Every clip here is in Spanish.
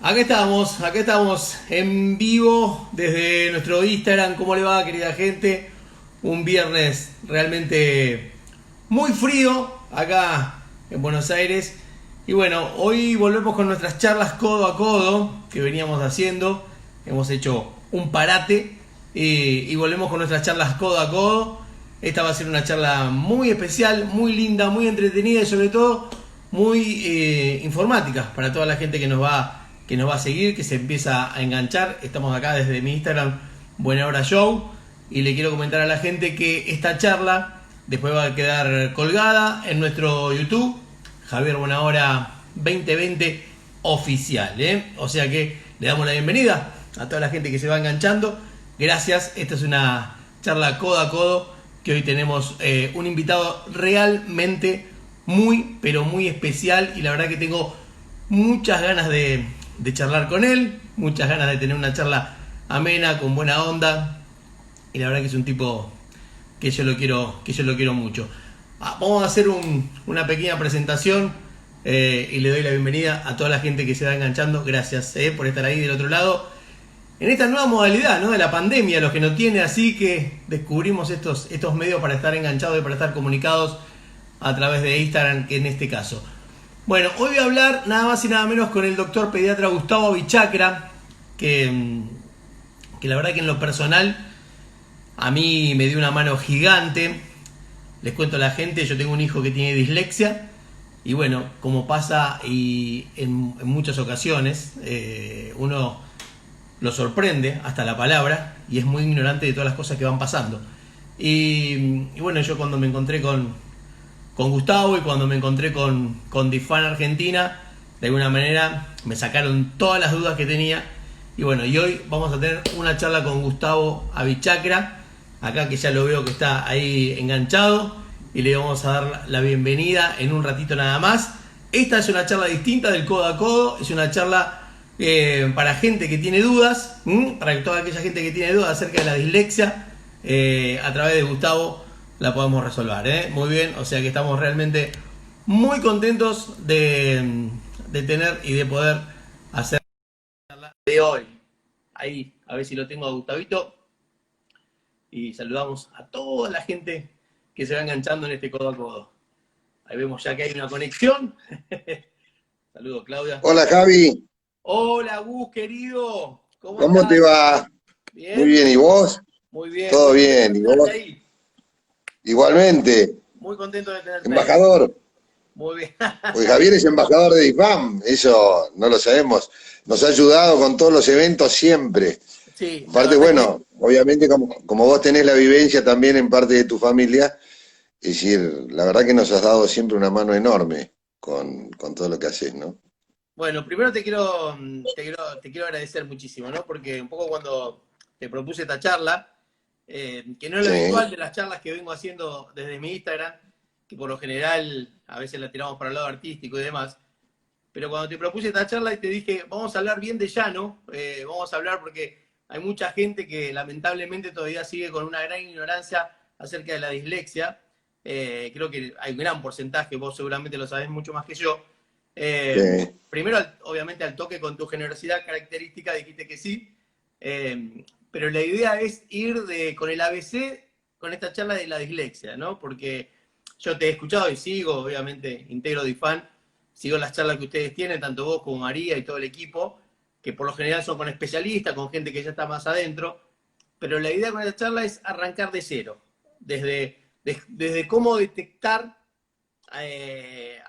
Acá estamos en vivo desde nuestro Instagram. ¿Cómo le va, querida gente? Un viernes realmente muy frío acá en Buenos Aires. Y bueno, hoy volvemos con nuestras charlas codo a codo que veníamos haciendo. Hemos hecho un parate y volvemos con nuestras charlas codo a codo. Esta va a ser una charla muy especial, muy linda, muy entretenida y sobre todo muy informática para toda la gente que nos va a seguir, que se empieza a enganchar. Estamos acá desde mi Instagram, Buena Hora Show, y le quiero comentar a la gente que esta charla después va a quedar colgada en nuestro YouTube, Javier Buena Hora 2020 oficial, O sea que le damos la bienvenida a toda la gente que se va enganchando. Gracias, esta es una charla codo a codo, que hoy tenemos un invitado realmente muy, pero muy especial, y la verdad que tengo muchas ganas de charlar con él, muchas ganas de tener una charla amena, con buena onda, y la verdad que es un tipo que yo lo quiero mucho. Vamos a hacer una pequeña presentación y le doy la bienvenida a toda la gente que se va enganchando. Gracias por estar ahí del otro lado en esta nueva modalidad, ¿no?, de la pandemia, los que no tiene, así que descubrimos estos medios para estar enganchados y para estar comunicados a través de Instagram, en este caso. Bueno, hoy voy a hablar nada más y nada menos con el doctor pediatra Gustavo Vichacra, que la verdad que en lo personal a mí me dio una mano gigante. Les cuento a la gente, yo tengo un hijo que tiene dislexia, y bueno, como pasa y en muchas ocasiones, uno lo sorprende hasta la palabra y es muy ignorante de todas las cosas que van pasando. Y bueno, yo cuando me encontré con Gustavo y cuando me encontré con DIFAN Argentina, de alguna manera me sacaron todas las dudas que tenía. Y bueno, y hoy vamos a tener una charla con Gustavo Vichacra, acá que ya lo veo que está ahí enganchado, y le vamos a dar la bienvenida en un ratito nada más. Esta es una charla distinta del codo a codo, es una charla para gente que tiene dudas, para toda aquella gente que tiene dudas acerca de la dislexia, a través de Gustavo la podemos resolver, Muy bien, o sea que estamos realmente muy contentos de tener y de poder hacer la charla de hoy. Ahí, a ver si lo tengo a Gustavito. Y saludamos a toda la gente que se va enganchando en este codo a codo. Ahí vemos ya que hay una conexión. Saludos, Claudia. Hola Javi, Hola, Gus, querido. ¿Cómo ¿cómo te estás? va? Muy ¿Bien? bien, ¿y vos? Muy bien, Todo muy contento bien, de ¿y tenerte vos? ahí. Igualmente, Muy contento de tenerte ahí. embajador, Muy bien. porque Javier es embajador de IFAM, eso no lo sabemos, nos ha ayudado con todos los eventos siempre. Sí, la Aparte, verdad que bueno, obviamente como vos tenés la vivencia también en parte de tu familia, es decir, la verdad que nos has dado siempre una mano enorme con todo lo que haces, ¿no? bueno, primero te quiero agradecer muchísimo, ¿no? Porque un poco cuando te propuse esta charla, que no es lo habitual Sí, de las charlas que vengo haciendo desde mi Instagram, que por lo general a veces la tiramos para el lado artístico y demás, pero cuando te propuse esta charla y te dije, vamos a hablar bien de llano, vamos a hablar porque hay mucha gente que lamentablemente todavía sigue con una gran ignorancia acerca de la dislexia. Creo que hay un gran porcentaje, vos seguramente lo sabés mucho más que yo. sí, Primero, obviamente, al toque con tu generosidad característica dijiste que sí, pero la idea es ir con el ABC, con esta charla de la dislexia, ¿no? Porque yo te he escuchado y sigo, obviamente, integro DIFAN, sigo las charlas que ustedes tienen, tanto vos como María y todo el equipo, que por lo general son con especialistas, con gente que ya está más adentro, pero la idea con esta charla es arrancar de cero, desde cómo detectar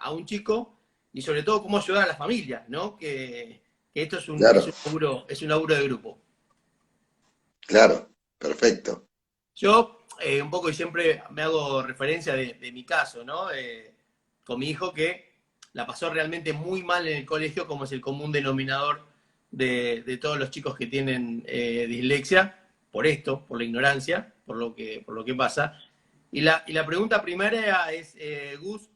a un chico y sobre todo cómo ayudar a la familia, ¿no? Que esto claro, es un laburo de grupo. claro, perfecto. Yo, un poco, y siempre me hago referencia de mi caso, ¿no? Con mi hijo, que la pasó realmente muy mal en el colegio, como es el común denominador de todos los chicos que tienen dislexia, por esto, por la ignorancia, por lo que pasa. Y la pregunta primera es, Gus,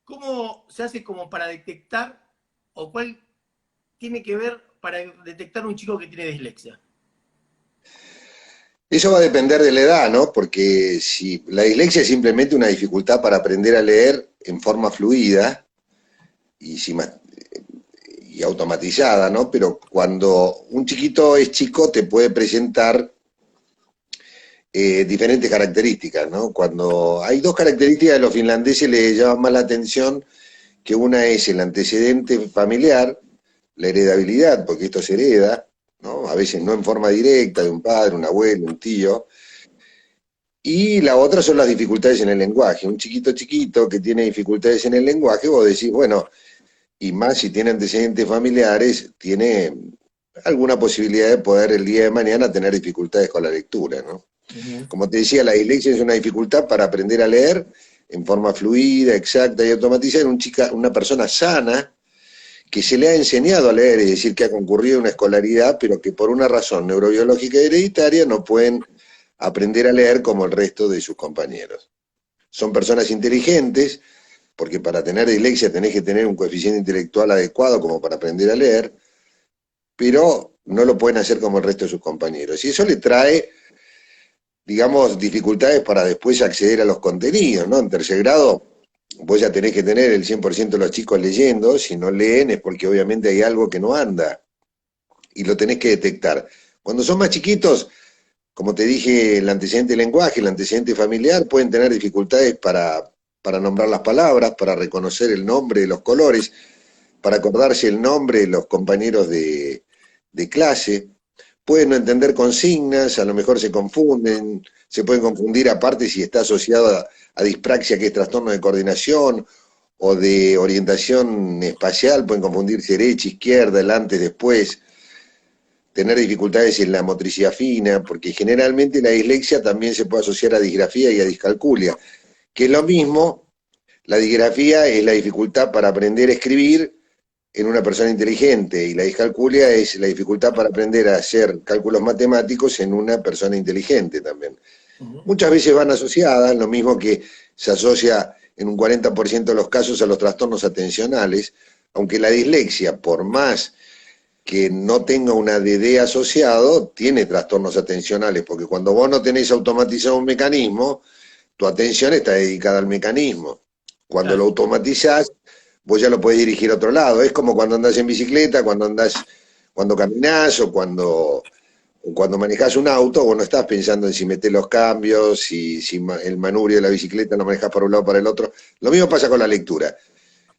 ¿cómo se hace como para detectar, o cuál tiene que ver para detectar un chico que tiene dislexia? Eso va a depender de la edad, ¿no? Porque si la dislexia es simplemente una dificultad para aprender a leer en forma fluida, y, si, y automatizada, ¿no? Pero cuando un chiquito es chico te puede presentar diferentes características, ¿no? Cuando hay dos características de los finlandeses les llaman más la atención, que una es el antecedente familiar, la heredabilidad, porque esto se hereda, ¿no? A veces no en forma directa, de un padre, un abuelo, un tío, y la otra son las dificultades en el lenguaje. Un chiquito chiquito que tiene dificultades en el lenguaje, vos decís, bueno, y más si tiene antecedentes familiares, tiene alguna posibilidad de poder el día de mañana tener dificultades con la lectura, ¿no? Como te decía, la dislexia es una dificultad para aprender a leer en forma fluida, exacta y automatizada en una persona sana que se le ha enseñado a leer, es decir, que ha concurrido a una escolaridad, pero que por una razón neurobiológica y hereditaria no pueden aprender a leer como el resto de sus compañeros. Son personas inteligentes, porque para tener dislexia tenés que tener un coeficiente intelectual adecuado como para aprender a leer, pero no lo pueden hacer como el resto de sus compañeros. Y eso le trae, digamos, dificultades para después acceder a los contenidos, ¿no? En tercer grado vos ya tenés que tener el 100% de los chicos leyendo, si no leen es porque obviamente hay algo que no anda, y lo tenés que detectar. Cuando son más chiquitos, como te dije, el antecedente lenguaje, el antecedente familiar, pueden tener dificultades para nombrar las palabras, para reconocer el nombre de los colores, para acordarse el nombre de los compañeros de clase, pueden no entender consignas, a lo mejor se confunden, se pueden confundir aparte si está asociado a dispraxia, que es trastorno de coordinación, o de orientación espacial, pueden confundirse derecha, izquierda, delante, después, tener dificultades en la motricidad fina, porque generalmente la dislexia también se puede asociar a disgrafía y a discalculia, que es lo mismo. La disgrafía es la dificultad para aprender a escribir en una persona inteligente, y la discalculia es la dificultad para aprender a hacer cálculos matemáticos en una persona inteligente también. Muchas veces van asociadas, lo mismo que se asocia en un 40% de los casos a los trastornos atencionales, aunque la dislexia, por más que no tenga una DD asociado, tiene trastornos atencionales, porque cuando vos no tenés automatizado un mecanismo, tu atención está dedicada al mecanismo. Cuando lo automatizás, vos ya lo podés dirigir a otro lado. Es como cuando andás en bicicleta, cuando caminás o cuando manejás un auto, vos no estás pensando en si metés los cambios, si el manubrio de la bicicleta lo manejás para un lado o para el otro. Lo mismo pasa con la lectura.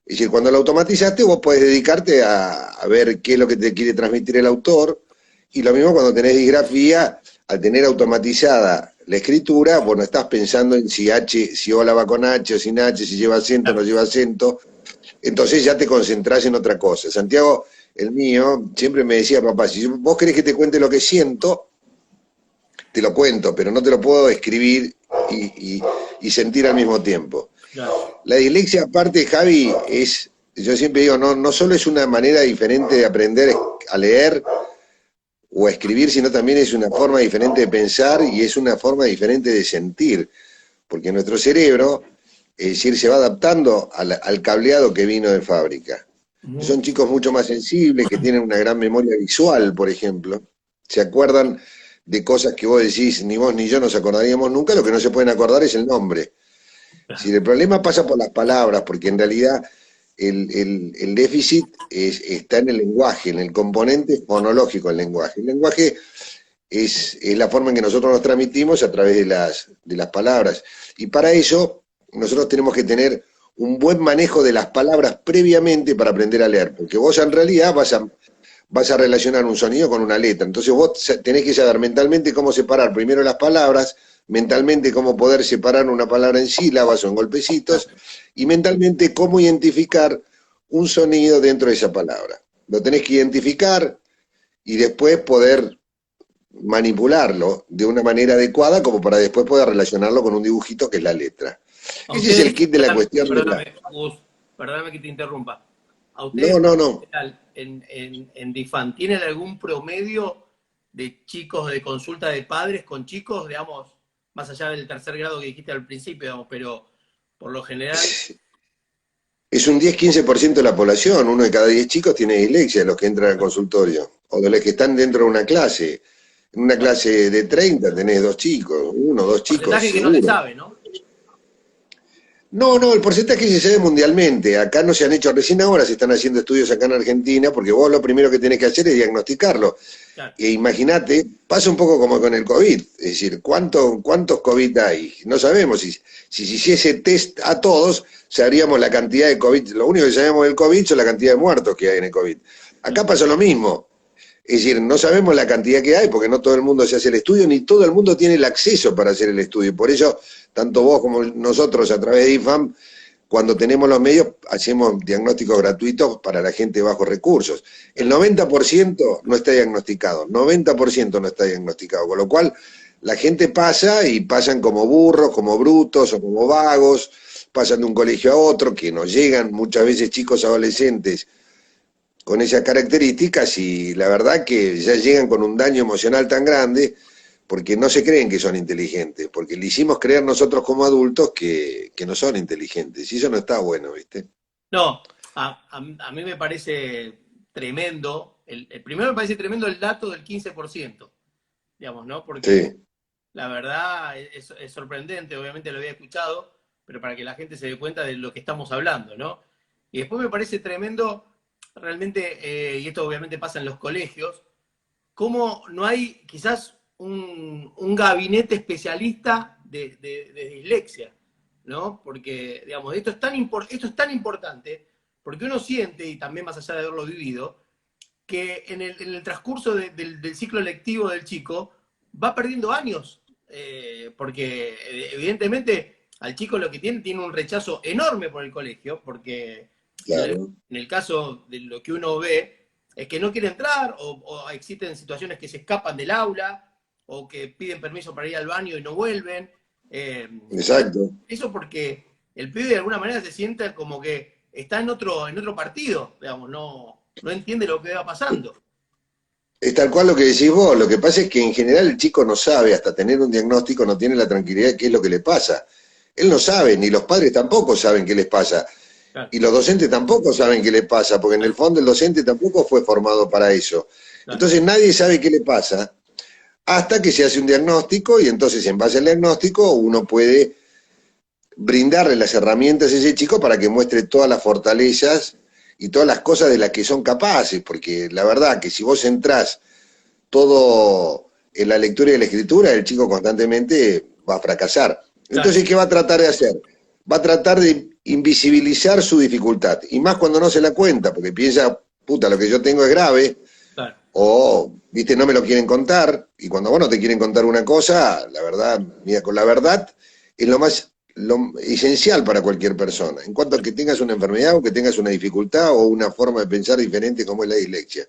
Es decir, cuando lo automatizaste, vos podés dedicarte a ver qué es lo que te quiere transmitir el autor, y lo mismo cuando tenés disgrafía, al tener automatizada la escritura, vos no estás pensando en si hola va con H o sin H, si lleva acento o no lleva acento, entonces ya te concentrás en otra cosa. Santiago, el mío, siempre me decía, papá, si vos querés que te cuente lo que siento, te lo cuento, pero no te lo puedo escribir y sentir al mismo tiempo. Claro. La dislexia, aparte, Javi, yo siempre digo, no solo es una manera diferente de aprender a leer o a escribir, sino también es una forma diferente de pensar y es una forma diferente de sentir, porque nuestro cerebro, es decir, se va adaptando al cableado que vino de fábrica. Son chicos mucho más sensibles, que tienen una gran memoria visual, por ejemplo, se acuerdan de cosas que vos decís, ni vos ni yo nos acordaríamos nunca, lo que no se pueden acordar es el nombre. Si el problema pasa por las palabras, porque en realidad el déficit está en el lenguaje, en el componente fonológico del lenguaje. El lenguaje es la forma en que nosotros nos transmitimos a través de las palabras. Y para eso nosotros tenemos que tener un buen manejo de las palabras previamente para aprender a leer, porque vos en realidad vas a relacionar un sonido con una letra. Entonces vos tenés que saber mentalmente cómo separar primero las palabras, mentalmente cómo poder separar una palabra en sílabas o en golpecitos, y mentalmente cómo identificar un sonido dentro de esa palabra. Lo tenés que identificar y después poder manipularlo de una manera adecuada como para después poder relacionarlo con un dibujito que es la letra. Ese es el kit de la cuestión. Perdóname que te interrumpa. ¿A ustedes no. En DIFAN tienen algún promedio de chicos de consulta de padres con chicos, digamos, más allá del tercer grado que dijiste al principio, digamos, pero por lo general... Es un 10-15% de la población, uno de cada 10 chicos tiene dislexia, los que entran al consultorio, o de los que están dentro de una clase. En una clase de 30 tenés 2 chicos, 1 o 2 chicos. Porcentaje que no le sabe, ¿no? No, no, el porcentaje se sabe mundialmente. Acá no se han hecho, recién ahora se están haciendo estudios acá en Argentina, porque vos lo primero que tenés que hacer es diagnosticarlo. Claro. E imagínate, pasa un poco como con el COVID, es decir, ¿cuántos COVID hay? No sabemos si se hiciese test a todos, sabríamos la cantidad de COVID. Lo único que sabemos del COVID son la cantidad de muertos que hay en el COVID. Acá pasa lo mismo. Es decir, no sabemos la cantidad que hay porque no todo el mundo se hace el estudio, ni todo el mundo tiene el acceso para hacer el estudio. Por eso, tanto vos como nosotros a través de IFAM, cuando tenemos los medios, hacemos diagnósticos gratuitos para la gente de bajos recursos. El 90% no está diagnosticado, 90% no está diagnosticado, con lo cual la gente pasa y pasan como burros, como brutos o como vagos, pasan de un colegio a otro, que nos llegan muchas veces chicos adolescentes con esas características y la verdad que ya llegan con un daño emocional tan grande porque no se creen que son inteligentes, porque le hicimos creer nosotros como adultos que no son inteligentes y eso no está bueno, ¿viste? No, a mí me parece tremendo, el primero me parece tremendo el dato del 15%, digamos, ¿no? Porque Sí, la verdad es sorprendente, obviamente lo había escuchado, pero para que la gente se dé cuenta de lo que estamos hablando, ¿no? Y después me parece tremendo, realmente, y esto obviamente pasa en los colegios, cómo no hay quizás un gabinete especialista de dislexia, ¿no? Porque, digamos, esto es tan importante, porque uno siente, y también más allá de haberlo vivido, que en el transcurso del ciclo lectivo del chico va perdiendo años, porque evidentemente al chico lo que tiene un rechazo enorme por el colegio, porque claro. en el caso de lo que uno ve es que no quiere entrar o existen situaciones que se escapan del aula o que piden permiso para ir al baño y no vuelven. Entonces, Exacto. eso porque el pibe de alguna manera se siente como que está en otro partido, digamos, no entiende lo que va pasando. Es tal cual lo que decís vos, lo que pasa es que en general el chico no sabe, hasta tener un diagnóstico no tiene la tranquilidad de qué es lo que le pasa. Él no sabe, ni los padres tampoco saben qué les pasa. Claro, Y los docentes tampoco saben qué le pasa, porque en el fondo el docente tampoco fue formado para eso. claro, Entonces nadie sabe qué le pasa hasta que se hace un diagnóstico y entonces en base al diagnóstico uno puede brindarle las herramientas a ese chico para que muestre todas las fortalezas y todas las cosas de las que son capaces, porque la verdad que si vos entrás todo en la lectura y la escritura, el chico constantemente va a fracasar. claro, Entonces, ¿qué va a tratar de hacer? Va a tratar de invisibilizar su dificultad, y más cuando no se la cuenta, porque piensa, puta, lo que yo tengo es grave, claro. o, viste, no me lo quieren contar, y cuando vos no te quieren contar una cosa, la verdad, mira, con la verdad es lo esencial para cualquier persona, en cuanto a que tengas una enfermedad o que tengas una dificultad o una forma de pensar diferente como es la dislexia.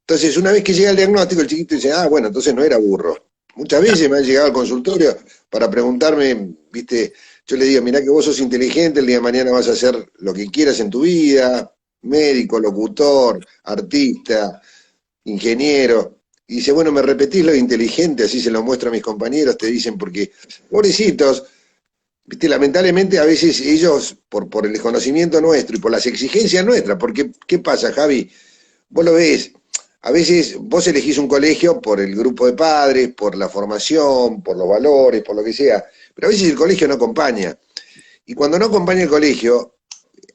Entonces, una vez que llega el diagnóstico, el chiquito dice, ah, bueno, entonces no era burro. Muchas veces me han llegado al consultorio para preguntarme, viste, yo le digo, mirá que vos sos inteligente, el día de mañana vas a hacer lo que quieras en tu vida, médico, locutor, artista, ingeniero. Y dice, bueno, me repetís lo de inteligente, así se lo muestro a mis compañeros, te dicen, porque, pobrecitos, viste, lamentablemente a veces ellos, por el desconocimiento nuestro y por las exigencias nuestras, porque, ¿qué pasa, Javi? Vos lo ves, a veces vos elegís un colegio por el grupo de padres, por la formación, por los valores, por lo que sea, pero a veces el colegio no acompaña. Y cuando no acompaña el colegio,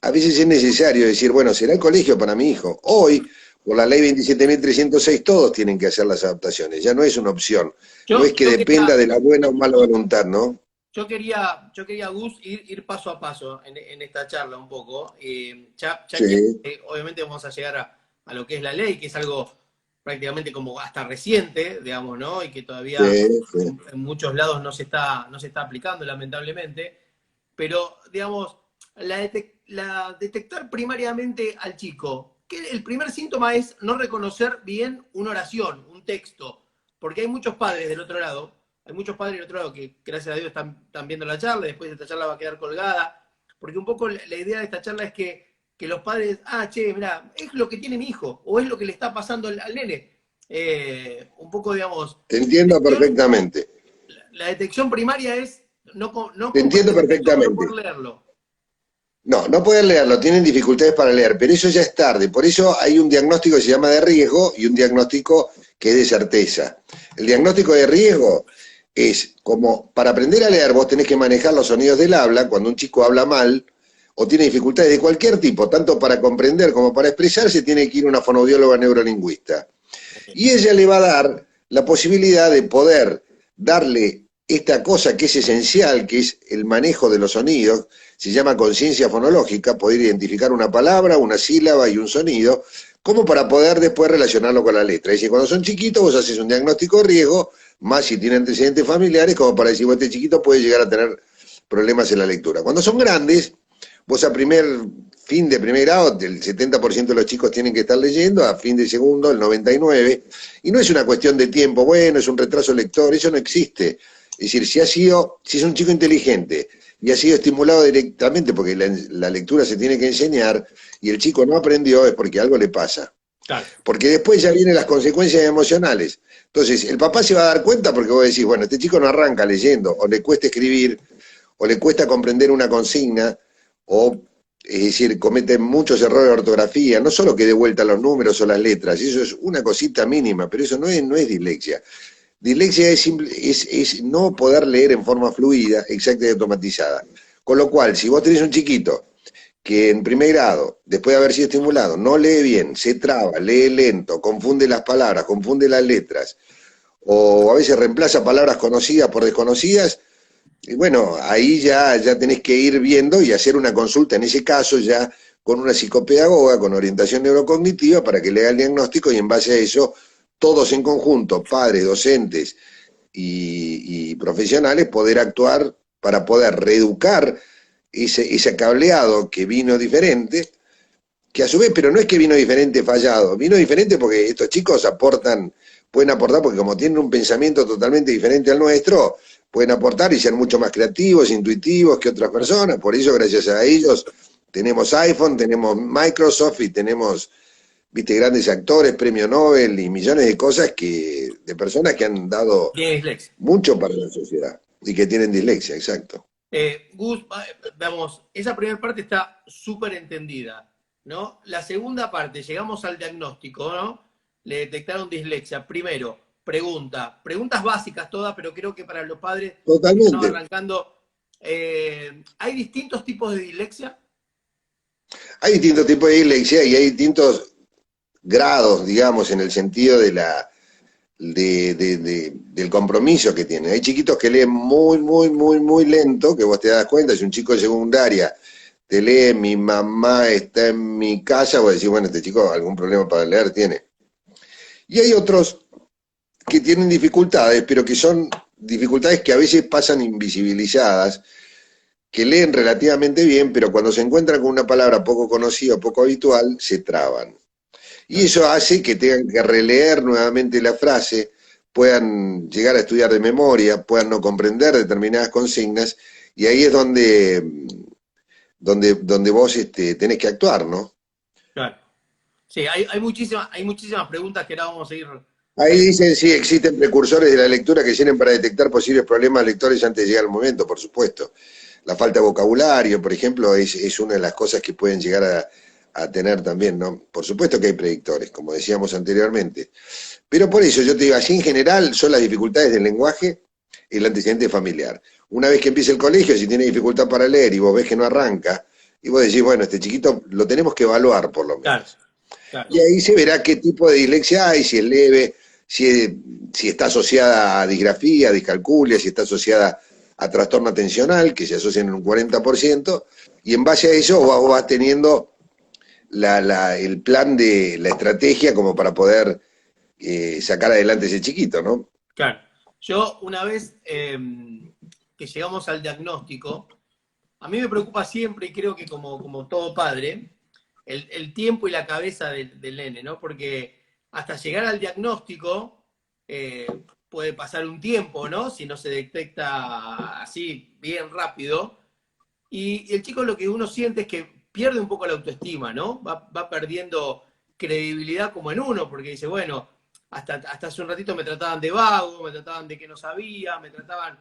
a veces es necesario decir, bueno, será el colegio para mi hijo. Hoy, por la ley 27.306, todos tienen que hacer las adaptaciones, ya no es una opción, no es que Yo dependa quería, de la buena o mala voluntad, ¿no? yo quería, Gus, ir paso a paso en esta charla un poco, ya que Sí, obviamente vamos a llegar a lo que es la ley, que es algo prácticamente como hasta reciente, digamos, ¿no? Y que todavía sí, sí. en muchos lados no se está aplicando, lamentablemente. Pero, digamos, la detectar primariamente al chico, que el primer síntoma es no reconocer bien una oración, un texto, porque hay muchos padres del otro lado, hay muchos padres del otro lado que gracias a Dios están viendo la charla, después de esta charla va a quedar colgada, porque un poco la idea de esta charla es que los padres, che, mira, es lo que tiene mi hijo, o es lo que le está pasando al nene. Un poco, digamos, Te entiendo perfectamente. la detección primaria es no Te entiendo comprender el texto por no perfectamente. poder leerlo. No, no pueden leerlo, tienen dificultades para leer, pero eso ya es tarde. Por eso hay un diagnóstico que se llama de riesgo y un diagnóstico que es de certeza. El diagnóstico de riesgo es como para aprender a leer vos tenés que manejar los sonidos del habla, cuando un chico habla mal o tiene dificultades de cualquier tipo, tanto para comprender como para expresarse, tiene que ir a una fonoaudióloga neurolingüista. Y ella le va a dar la posibilidad de poder darle esta cosa que es esencial, que es el manejo de los sonidos, se llama conciencia fonológica, poder identificar una palabra, una sílaba y un sonido, como para poder después relacionarlo con la letra. Es decir, cuando son chiquitos vos haces un diagnóstico de riesgo, más si tiene antecedentes familiares, como para decir, este chiquito puede llegar a tener problemas en la lectura. Cuando son grandes, vos a fin de primer grado, el 70% de los chicos tienen que estar leyendo, a fin de segundo, el 99%, y no es una cuestión de tiempo, bueno, es un retraso lector, eso no existe. Es decir, si es un chico inteligente y ha sido estimulado directamente, porque la lectura se tiene que enseñar, y el chico no aprendió, es porque algo le pasa. Claro. Porque después ya vienen las consecuencias emocionales. Entonces, el papá se va a dar cuenta porque vos decís, bueno, este chico no arranca leyendo, o le cuesta escribir, o le cuesta comprender una consigna, o, es decir, comete muchos errores de ortografía, no solo que dé vuelta los números o las letras, eso es una cosita mínima, pero eso no es dislexia. Dislexia es no poder leer en forma fluida, exacta y automatizada. Con lo cual, si vos tenés un chiquito que en primer grado, después de haber sido estimulado, no lee bien, se traba, lee lento, confunde las palabras, confunde las letras, o a veces reemplaza palabras conocidas por desconocidas, y bueno, ahí ya tenés que ir viendo y hacer una consulta, en ese caso ya con una psicopedagoga, con orientación neurocognitiva, para que le haga el diagnóstico y en base a eso, todos en conjunto, padres, docentes y profesionales, poder actuar para poder reeducar ese cableado que vino diferente, que a su vez, pero no es que vino diferente fallado, vino diferente porque estos chicos pueden aportar, porque como tienen un pensamiento totalmente diferente al nuestro, pueden aportar y ser mucho más creativos, intuitivos que otras personas. Por eso, gracias a ellos, tenemos iPhone, tenemos Microsoft y tenemos, viste, grandes actores, premio Nobel y millones de cosas de personas que han dado Tiene dislexia. mucho para la sociedad y que tienen dislexia, exacto. Gus, vamos, esa primera parte está súper entendida, ¿no? La segunda parte, llegamos al diagnóstico, ¿no? Le detectaron dislexia. Primero, preguntas básicas todas, pero creo que para los padres que están Totalmente. arrancando, ¿hay distintos tipos de dislexia? Hay distintos tipos de dislexia y hay distintos grados, digamos, en el sentido del compromiso que tienen. Hay chiquitos que leen muy lento, que vos te das cuenta, si un chico de secundaria te lee mi mamá está en mi casa, vos decís, bueno, este chico algún problema para leer tiene. Y hay otros que tienen dificultades, pero que son dificultades que a veces pasan invisibilizadas, que leen relativamente bien, pero cuando se encuentran con una palabra poco conocida, poco habitual, se traban. Y eso hace que tengan que releer nuevamente la frase, puedan llegar a estudiar de memoria, puedan no comprender determinadas consignas, y ahí es donde vos tenés que actuar, ¿no? Claro. Sí, hay muchísimas preguntas que ahora vamos a ir. Ahí dicen, sí, existen precursores de la lectura que sirven para detectar posibles problemas lectores antes de llegar al momento, por supuesto. La falta de vocabulario, por ejemplo, es una de las cosas que pueden llegar a tener también, ¿no? Por supuesto que hay predictores, como decíamos anteriormente. Pero por eso yo te digo, así en general son las dificultades del lenguaje y el antecedente familiar. Una vez que empieza el colegio, si tiene dificultad para leer y vos ves que no arranca, y vos decís, bueno, este chiquito lo tenemos que evaluar por lo Claro, menos. claro. Y ahí se verá qué tipo de dislexia hay, si es leve, si está asociada a disgrafía, a discalculia, si está asociada a trastorno atencional, que se asocian en un 40%, y en base a eso vos vas teniendo el plan de la estrategia como para poder sacar adelante ese chiquito, ¿no? Claro. Yo una vez que llegamos al diagnóstico, a mí me preocupa siempre, y creo que como todo padre, el tiempo y la cabeza del nene, ¿no? Porque hasta llegar al diagnóstico puede pasar un tiempo, ¿no? Si no se detecta así bien rápido. Y el chico lo que uno siente es que pierde un poco la autoestima, ¿no? Va perdiendo credibilidad como en uno, porque dice, bueno, hasta hace un ratito me trataban de vago, me trataban de que no sabía, me trataban...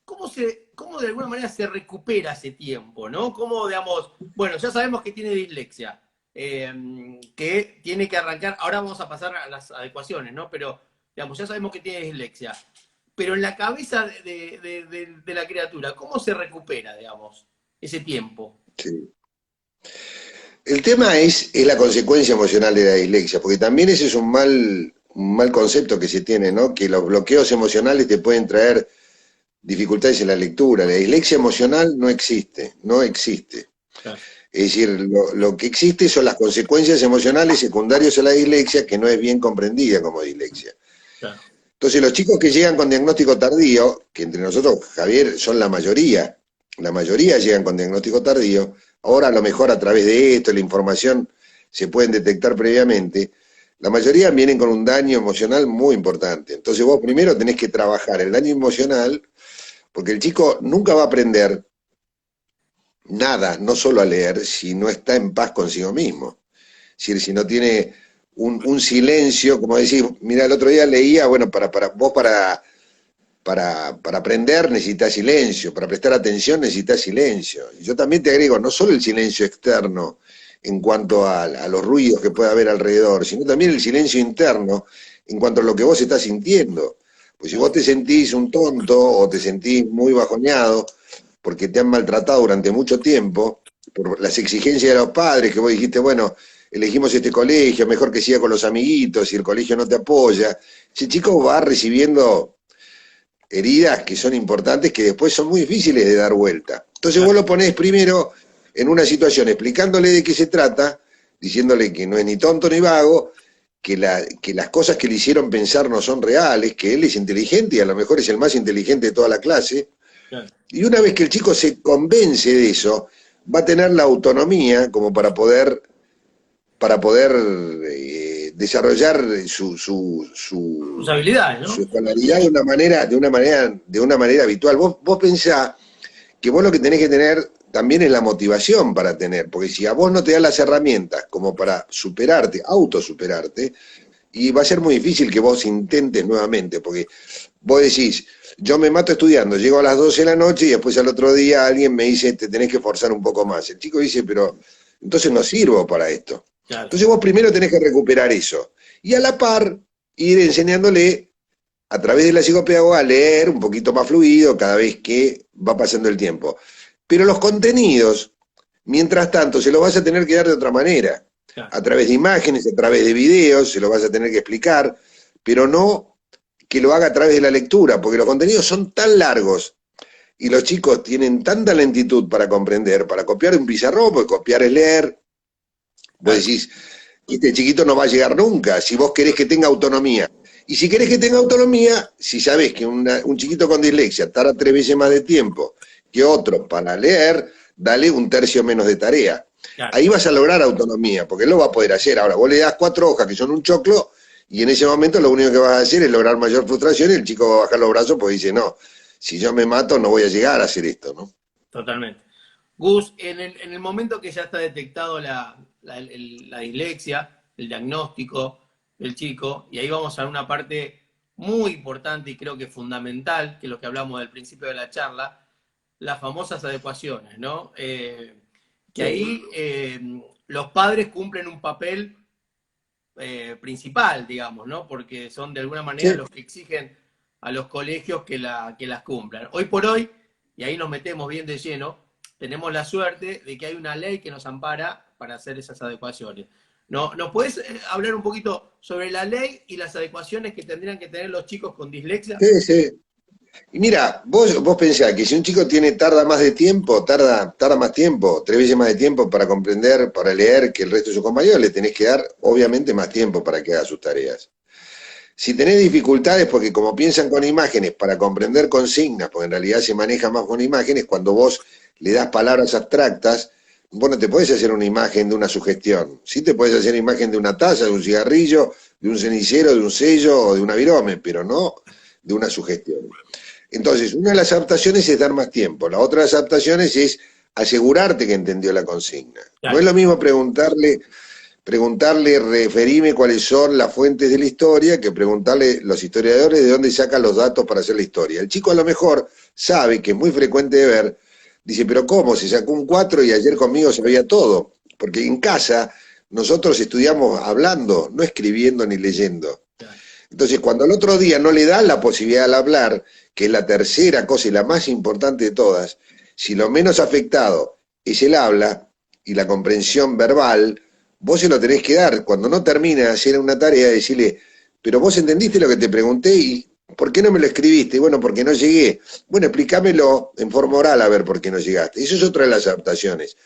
¿Cómo de alguna manera se recupera ese tiempo, ¿no? ¿Cómo, digamos, bueno, ya sabemos que tiene dislexia, que tiene que arrancar, ahora vamos a pasar a las adecuaciones, ¿no? Pero, digamos, ya sabemos que tiene dislexia. pero en la cabeza de la criatura, ¿cómo se recupera, digamos, ese tiempo? Sí. El tema es la consecuencia emocional de la dislexia, porque también ese es un mal concepto que se tiene, ¿no? Que los bloqueos emocionales te pueden traer dificultades en la lectura. La dislexia emocional no existe, no existe. Claro, Es decir, lo que existe son las consecuencias emocionales secundarias a la dislexia que no es bien comprendida como dislexia. claro. Entonces, los chicos que llegan con diagnóstico tardío, que entre nosotros, Javier, son la mayoría llegan con diagnóstico tardío, ahora a lo mejor a través de esto, la información se pueden detectar previamente, la mayoría vienen con un daño emocional muy importante. Entonces vos primero tenés que trabajar el daño emocional, porque el chico nunca va a aprender nada, no solo a leer, si no está en paz consigo mismo. Es decir, si no tiene un silencio, como decís, mira, el otro día leía, bueno, para aprender necesitas silencio, para prestar atención necesitas silencio. Y yo también te agrego, no solo el silencio externo en cuanto a los ruidos que puede haber alrededor, sino también el silencio interno en cuanto a lo que vos estás sintiendo. Pues si vos te sentís un tonto o te sentís muy bajoneado porque te han maltratado durante mucho tiempo, por las exigencias de los padres, que vos dijiste, bueno, elegimos este colegio, mejor que siga con los amiguitos, y el colegio no te apoya, ese chico va recibiendo heridas que son importantes, que después son muy difíciles de dar vuelta. Entonces vos lo ponés primero en una situación explicándole de qué se trata, diciéndole que no es ni tonto ni vago, que las cosas que le hicieron pensar no son reales, que él es inteligente y a lo mejor es el más inteligente de toda la clase. Claro. Y una vez que el chico se convence de eso, va a tener la autonomía como para poder desarrollar Sus habilidades, su ¿no? escolaridad de una manera habitual. Vos pensás que vos lo que tenés que tener también es la motivación para tener, porque si a vos no te dan las herramientas como para superarte, autosuperarte, y va a ser muy difícil que vos intentes nuevamente, porque vos decís, yo me mato estudiando, llego a las 12 de la noche y después al otro día alguien me dice, te tenés que forzar un poco más. El chico dice, pero entonces no sirvo para esto. Claro. Entonces vos primero tenés que recuperar eso. Y a la par, ir enseñándole a través de la psicopedagoga a leer un poquito más fluido cada vez que va pasando el tiempo. Pero los contenidos, mientras tanto, se los vas a tener que dar de otra manera. Claro. A través de imágenes, a través de videos, se los vas a tener que explicar, pero no que lo haga a través de la lectura, porque los contenidos son tan largos y los chicos tienen tanta lentitud para comprender, para copiar un pizarrón, porque copiar es leer. Vos Claro. decís, este chiquito no va a llegar nunca, si vos querés que tenga autonomía. Y si querés que tenga autonomía, si sabés que un chiquito con dislexia tarda 3 veces más de tiempo que otro para leer, dale un tercio menos de tarea. Claro. Ahí vas a lograr autonomía, porque él lo va a poder hacer. Ahora, vos le das 4 hojas que son un choclo, y en ese momento lo único que vas a hacer es lograr mayor frustración, y el chico va a bajar los brazos porque dice, no, si yo me mato no voy a llegar a hacer esto, ¿no? Totalmente. Gus, en el momento que ya está detectado la dislexia, el diagnóstico del chico, y ahí vamos a una parte muy importante y creo que fundamental, que es lo que hablamos del principio de la charla, las famosas adecuaciones, ¿no? Que ahí los padres cumplen un papel principal, digamos, ¿no? Porque son de alguna manera Sí. los que exigen a los colegios que las cumplan. Hoy por hoy, y ahí nos metemos bien de lleno, tenemos la suerte de que hay una ley que nos ampara para hacer esas adecuaciones. ¿No? ¿Nos puedes hablar un poquito sobre la ley y las adecuaciones que tendrían que tener los chicos con dislexia? Sí, sí. Y mira, vos pensás que si un chico tarda más de tiempo, tarda más tiempo, 3 veces más de tiempo para comprender, para leer que el resto de sus compañeros, le tenés que dar obviamente más tiempo para que haga sus tareas. Si tenés dificultades, porque como piensan con imágenes, para comprender consignas, porque en realidad se maneja más con imágenes, cuando vos le das palabras abstractas, vos no te podés hacer una imagen de una sugestión. Sí te podés hacer imagen de una taza, de un cigarrillo, de un cenicero, de un sello o de una virome, pero no de una sugestión. Entonces, una de las adaptaciones es dar más tiempo, la otra de las adaptaciones es asegurarte que entendió la consigna. No es Claro, lo mismo preguntarle, referime cuáles son las fuentes de la historia, que preguntarle los historiadores de dónde sacan los datos para hacer la historia. El chico a lo mejor sabe, que es muy frecuente de ver, dice, pero ¿cómo? Se sacó un 4 y ayer conmigo se veía todo. Porque en casa nosotros estudiamos hablando, no escribiendo ni leyendo. claro. Entonces, cuando al otro día no le dan la posibilidad de hablar, que es la tercera cosa y la más importante de todas, si lo menos afectado es el habla y la comprensión verbal, vos se lo tenés que dar. Cuando no termina de hacer una tarea, decirle, pero vos entendiste lo que te pregunté y ¿por qué no me lo escribiste? Y bueno, porque no llegué. Bueno, explícamelo en forma oral a ver por qué no llegaste. Eso es otra de las adaptaciones.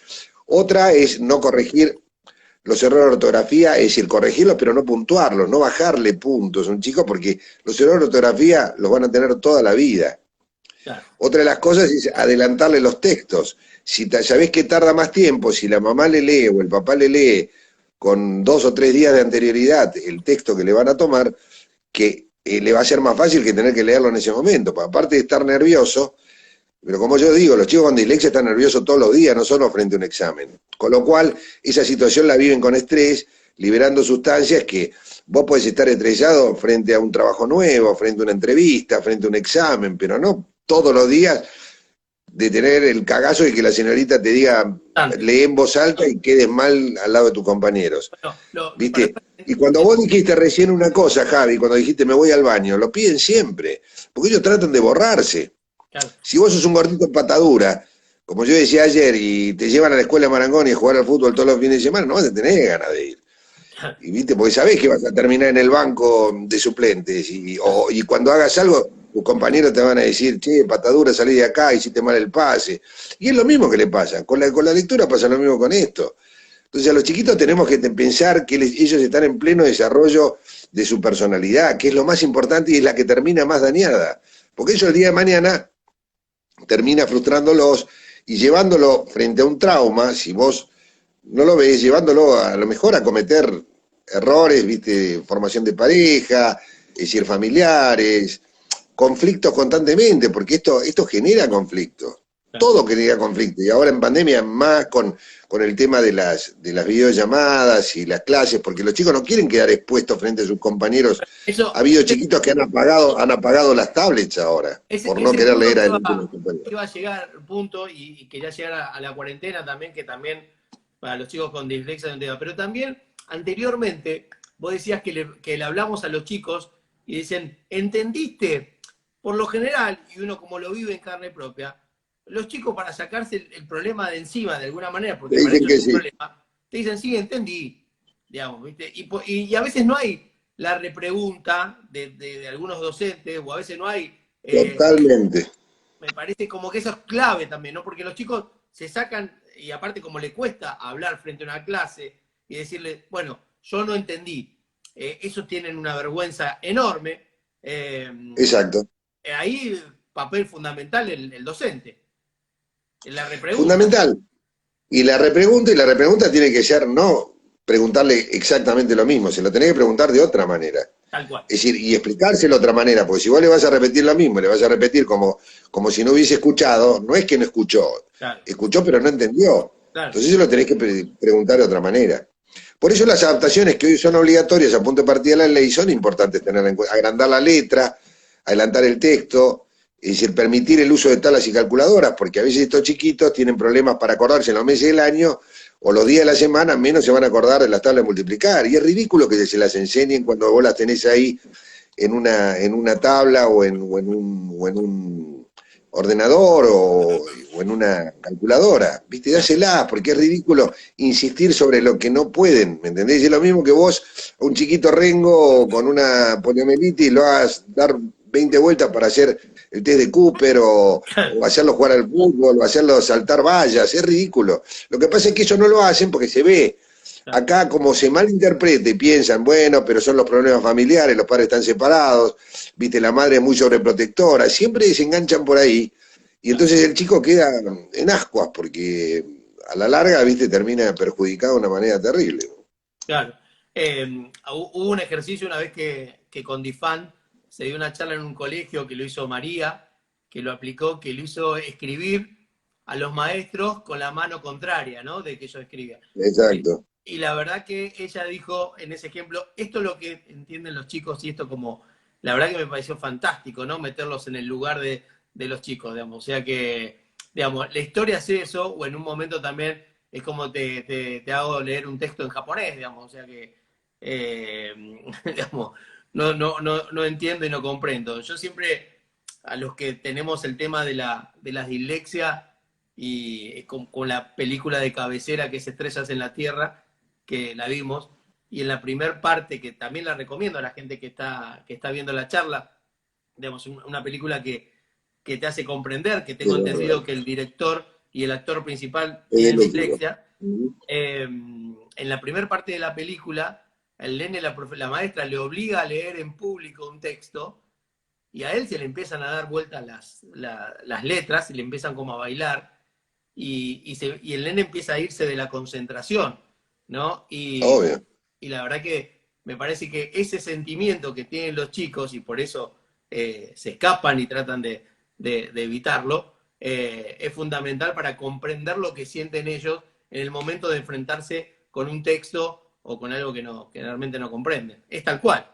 Otra es no corregir los errores de ortografía, es decir, corregirlos pero no puntuarlos, no bajarle puntos a un chico porque los errores de ortografía los van a tener toda la vida. Claro. Otra de las cosas es adelantarle los textos. Si sabés que tarda más tiempo, si la mamá le lee o el papá le lee con 2 o 3 días de anterioridad el texto que le van a tomar, que le va a ser más fácil que tener que leerlo en ese momento. Aparte de estar nervioso, pero como yo digo, los chicos con dislexia están nerviosos todos los días, no solo frente a un examen. Con lo cual, esa situación la viven con estrés, liberando sustancias que vos podés estar estrellado frente a un trabajo nuevo, frente a una entrevista, frente a un examen, pero no todos los días de tener el cagazo de que la señorita te diga, lee en voz alta y quedes mal al lado de tus compañeros. ¿Viste? Y cuando vos dijiste recién una cosa, Javi, cuando dijiste me voy al baño, lo piden siempre, porque ellos tratan de borrarse. Claro. Si vos sos un gordito en patadura, como yo decía ayer, y te llevan a la escuela de Marangoni a jugar al fútbol todos los fines de semana, no vas a tener ganas de ir. Y viste, porque sabés que vas a terminar en el banco de suplentes, y cuando hagas algo, tus compañeros te van a decir, che, patadura, salí de acá, hiciste mal el pase. Y es lo mismo que le pasa, con la lectura pasa lo mismo con esto. Entonces a los chiquitos tenemos que pensar que ellos están en pleno desarrollo de su personalidad, que es lo más importante y es la que termina más dañada. Porque ellos el día de mañana termina frustrándolos y llevándolo frente a un trauma, si vos no lo ves, llevándolo a lo mejor a cometer errores, viste, formación de pareja, es decir, familiares, conflictos constantemente, porque esto genera conflictos. Todo genera conflicto. Y ahora en pandemia más con el tema de las videollamadas y las clases, porque los chicos no quieren quedar expuestos frente a sus compañeros. Ha habido chiquitos que han apagado las tablets ahora, por no querer leer a los compañeros. Iba a llegar al punto y quería llegar a la cuarentena también, que también para los chicos con dislexia no entiendo. Pero también, anteriormente, vos decías que le hablamos a los chicos y dicen, ¿entendiste? Por lo general, y uno como lo vive en carne propia, los chicos para sacarse el problema de encima de alguna manera, porque Te para dicen ellos que es un sí. problema, te dicen, sí, entendí, digamos, ¿viste? Y a veces no hay la repregunta de algunos docentes, o a veces no hay... Totalmente. Me parece como que eso es clave también, ¿no? Porque los chicos se sacan, y aparte como le cuesta hablar frente a una clase y decirle, bueno, yo no entendí, eso tienen una vergüenza enorme. Exacto. Ahí papel fundamental el docente, en la repregunta. Fundamental. Y la repregunta tiene que ser no preguntarle exactamente lo mismo, se lo tenés que preguntar de otra manera. Tal cual. Es decir, y explicárselo de otra manera, porque si vos le vas a repetir lo mismo, le vas a repetir como si no hubiese escuchado, no es que no escuchó, Claro. escuchó pero no entendió. Claro. Entonces eso lo tenés que preguntar de otra manera. Por eso las adaptaciones que hoy son obligatorias a punto de partida de la ley son importantes tener en cuenta. Agrandar la letra, adelantar el texto, es decir, permitir el uso de tablas y calculadoras, porque a veces estos chiquitos tienen problemas para acordarse en los meses del año o los días de la semana, menos se van a acordar de las tablas de multiplicar. Y es ridículo que se las enseñen cuando vos las tenés ahí en una tabla o en un ordenador o en una calculadora. ¿Viste? Dáselas, porque es ridículo insistir sobre lo que no pueden, ¿me entendés? Y es lo mismo que vos, a un chiquito rengo con una poliomielitis, lo hagas dar 20 vueltas para hacer el test de Cooper o hacerlo jugar al fútbol o hacerlo saltar vallas, es ridículo. Lo que pasa es que ellos no lo hacen porque se ve. Acá como se malinterpreta y piensan, bueno, pero son los problemas familiares, los padres están separados, viste, la madre es muy sobreprotectora, siempre se enganchan por ahí y entonces el chico queda en ascuas porque a la larga, viste, termina perjudicado de una manera terrible. Claro. Hubo un ejercicio una vez que con Difan se dio una charla en un colegio que lo hizo María, que lo aplicó, que lo hizo escribir a los maestros con la mano contraria, ¿no? De que ellos escribían. Exacto. Y la verdad que ella dijo en ese ejemplo, esto es lo que entienden los chicos y esto como, la verdad que me pareció fantástico, ¿no? Meterlos en el lugar de los chicos, digamos. O sea que, digamos, la historia es eso, o en un momento también es como te hago leer un texto en japonés, digamos. O sea que eh, digamos, no entiendo y no comprendo. Yo siempre, a los que tenemos el tema de la dislexia y con la película de cabecera que es Estrellas en la Tierra, que la vimos, y en la primer parte, que también la recomiendo a la gente que está viendo la charla, digamos, una película que te hace comprender, que tengo Es entendido verdad. que el director y el actor principal Es de tienen lógico. dislexia. En la primera parte de la película, el nene, la maestra, le obliga a leer en público un texto y a él se le empiezan a dar vueltas las letras y le empiezan como a bailar y el nene empieza a irse de la concentración, ¿no? Obvio. Y la verdad que me parece que ese sentimiento que tienen los chicos y por eso se escapan y tratan de evitarlo, es fundamental para comprender lo que sienten ellos en el momento de enfrentarse con un texto o con algo que realmente no comprenden. Es tal cual.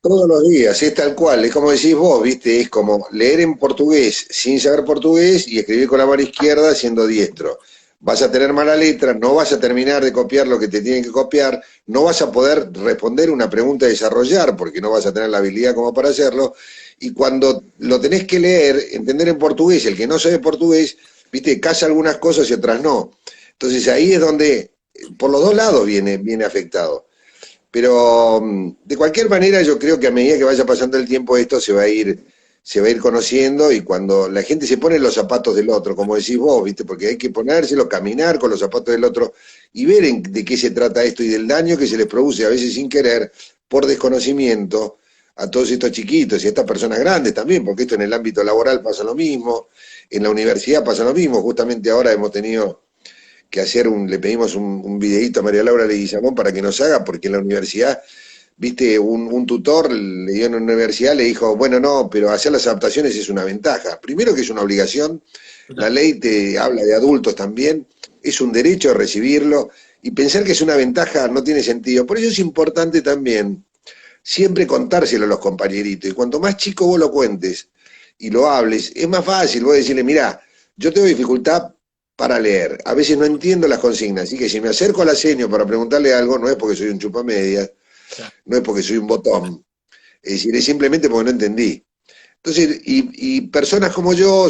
Todos los días, es tal cual, es como decís vos, ¿viste? Es como leer en portugués sin saber portugués y escribir con la mano izquierda siendo diestro. Vas a tener mala letra, no vas a terminar de copiar lo que te tienen que copiar, no vas a poder responder una pregunta a desarrollar porque no vas a tener la habilidad como para hacerlo. Y cuando lo tenés que leer, entender en portugués, el que no sabe portugués, ¿viste? Casa algunas cosas y otras no. Entonces ahí es donde, por los dos lados viene afectado. Pero de cualquier manera yo creo que a medida que vaya pasando el tiempo esto se va a ir conociendo y cuando la gente se pone en los zapatos del otro, como decís vos, ¿viste? Porque hay que ponérselo, caminar con los zapatos del otro y ver de qué se trata esto y del daño que se les produce a veces sin querer, por desconocimiento, a todos estos chiquitos y a estas personas grandes también, porque esto en el ámbito laboral pasa lo mismo, en la universidad pasa lo mismo, justamente ahora hemos tenido que le pedimos un videíto a María Laura Leguizamón para que nos haga, porque en la universidad, viste, un tutor le dio en la universidad, le dijo, bueno, no, pero hacer las adaptaciones es una ventaja. Primero que es una obligación, la ley te habla de adultos también, es un derecho a recibirlo, y pensar que es una ventaja no tiene sentido. Por eso es importante también siempre contárselo a los compañeritos, y cuanto más chico vos lo cuentes y lo hables, es más fácil vos decirle, mirá, yo tengo dificultad para leer. A veces no entiendo las consignas, así que si me acerco a la seño para preguntarle algo, no es porque soy un chupamedias, no es porque soy un botón, es decir, es simplemente porque no entendí. Entonces, y personas como yo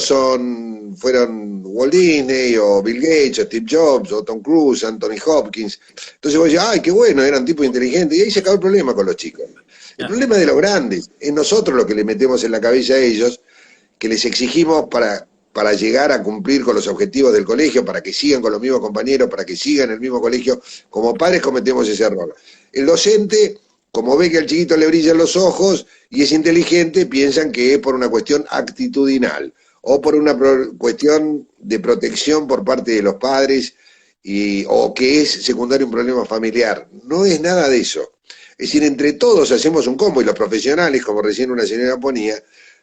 fueron Walt Disney, o Bill Gates, o Steve Jobs, o Tom Cruise, Anthony Hopkins. Entonces vos decís, ay, qué bueno, eran tipos inteligentes, y ahí se acabó el problema con los chicos. El problema es de los grandes, es nosotros lo que le metemos en la cabeza a ellos, que les exigimos para llegar a cumplir con los objetivos del colegio, para que sigan con los mismos compañeros, para que sigan en el mismo colegio. Como padres cometemos ese error. El docente, como ve que al chiquito le brillan los ojos y es inteligente, piensan que es por una cuestión actitudinal o por una cuestión de protección por parte de los padres o que es secundario un problema familiar. No es nada de eso. Es decir, entre todos hacemos un combo y los profesionales, como recién una señora ponía,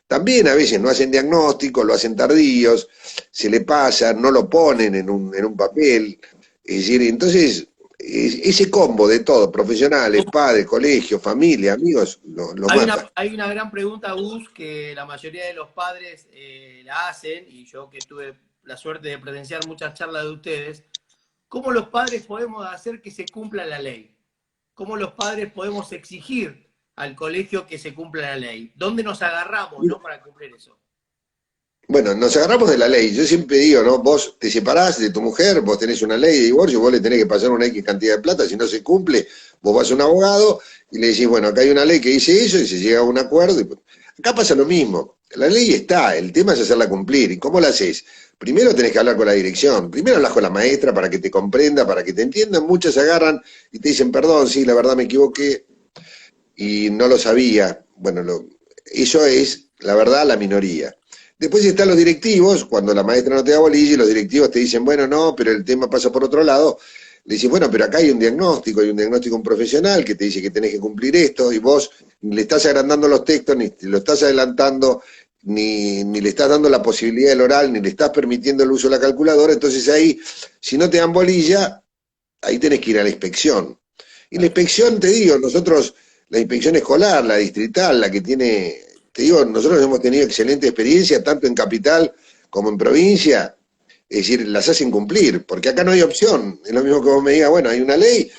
también a veces no hacen diagnóstico, lo hacen tardíos, se le pasa, no lo ponen en un papel. Es decir, entonces, ese combo de todo, profesionales, padres, colegio, familia, amigos, lo mata. Hay una gran pregunta, Gus, que la mayoría de los padres la hacen, y yo que tuve la suerte de presenciar muchas charlas de ustedes. ¿Cómo los padres podemos hacer que se cumpla la ley? ¿Cómo los padres podemos exigir al colegio que se cumpla la ley? ¿Dónde nos agarramos, no, para cumplir eso? Bueno, nos agarramos de la ley. Yo siempre digo, ¿no? Vos te separás de tu mujer, vos tenés una ley de divorcio, vos le tenés que pasar una X cantidad de plata, si no se cumple, vos vas a un abogado y le decís, bueno, acá hay una ley que dice eso y se llega a un acuerdo. Acá pasa lo mismo. La ley está, el tema es hacerla cumplir. ¿Y cómo la haces? Primero tenés que hablar con la dirección, primero hablas con la maestra para que te comprenda, para que te entiendan. Muchas agarran y te dicen, perdón, sí, la verdad me equivoqué y no lo sabía. Bueno, eso es, la verdad, la minoría. Después están los directivos, cuando la maestra no te da bolilla y los directivos te dicen, bueno, no, pero el tema pasa por otro lado, le dices, bueno, pero acá hay un diagnóstico un profesional que te dice que tenés que cumplir esto, y vos ni le estás agrandando los textos, ni te lo estás adelantando, ni le estás dando la posibilidad del oral, ni le estás permitiendo el uso de la calculadora, entonces ahí, si no te dan bolilla, ahí tenés que ir a la inspección. Y la inspección, te digo, nosotros, la inspección escolar, la distrital, la que tiene, te digo, nosotros hemos tenido excelente experiencia, tanto en capital como en provincia, es decir, las hacen cumplir, porque acá no hay opción. Es lo mismo que vos me digas, bueno, hay una ley,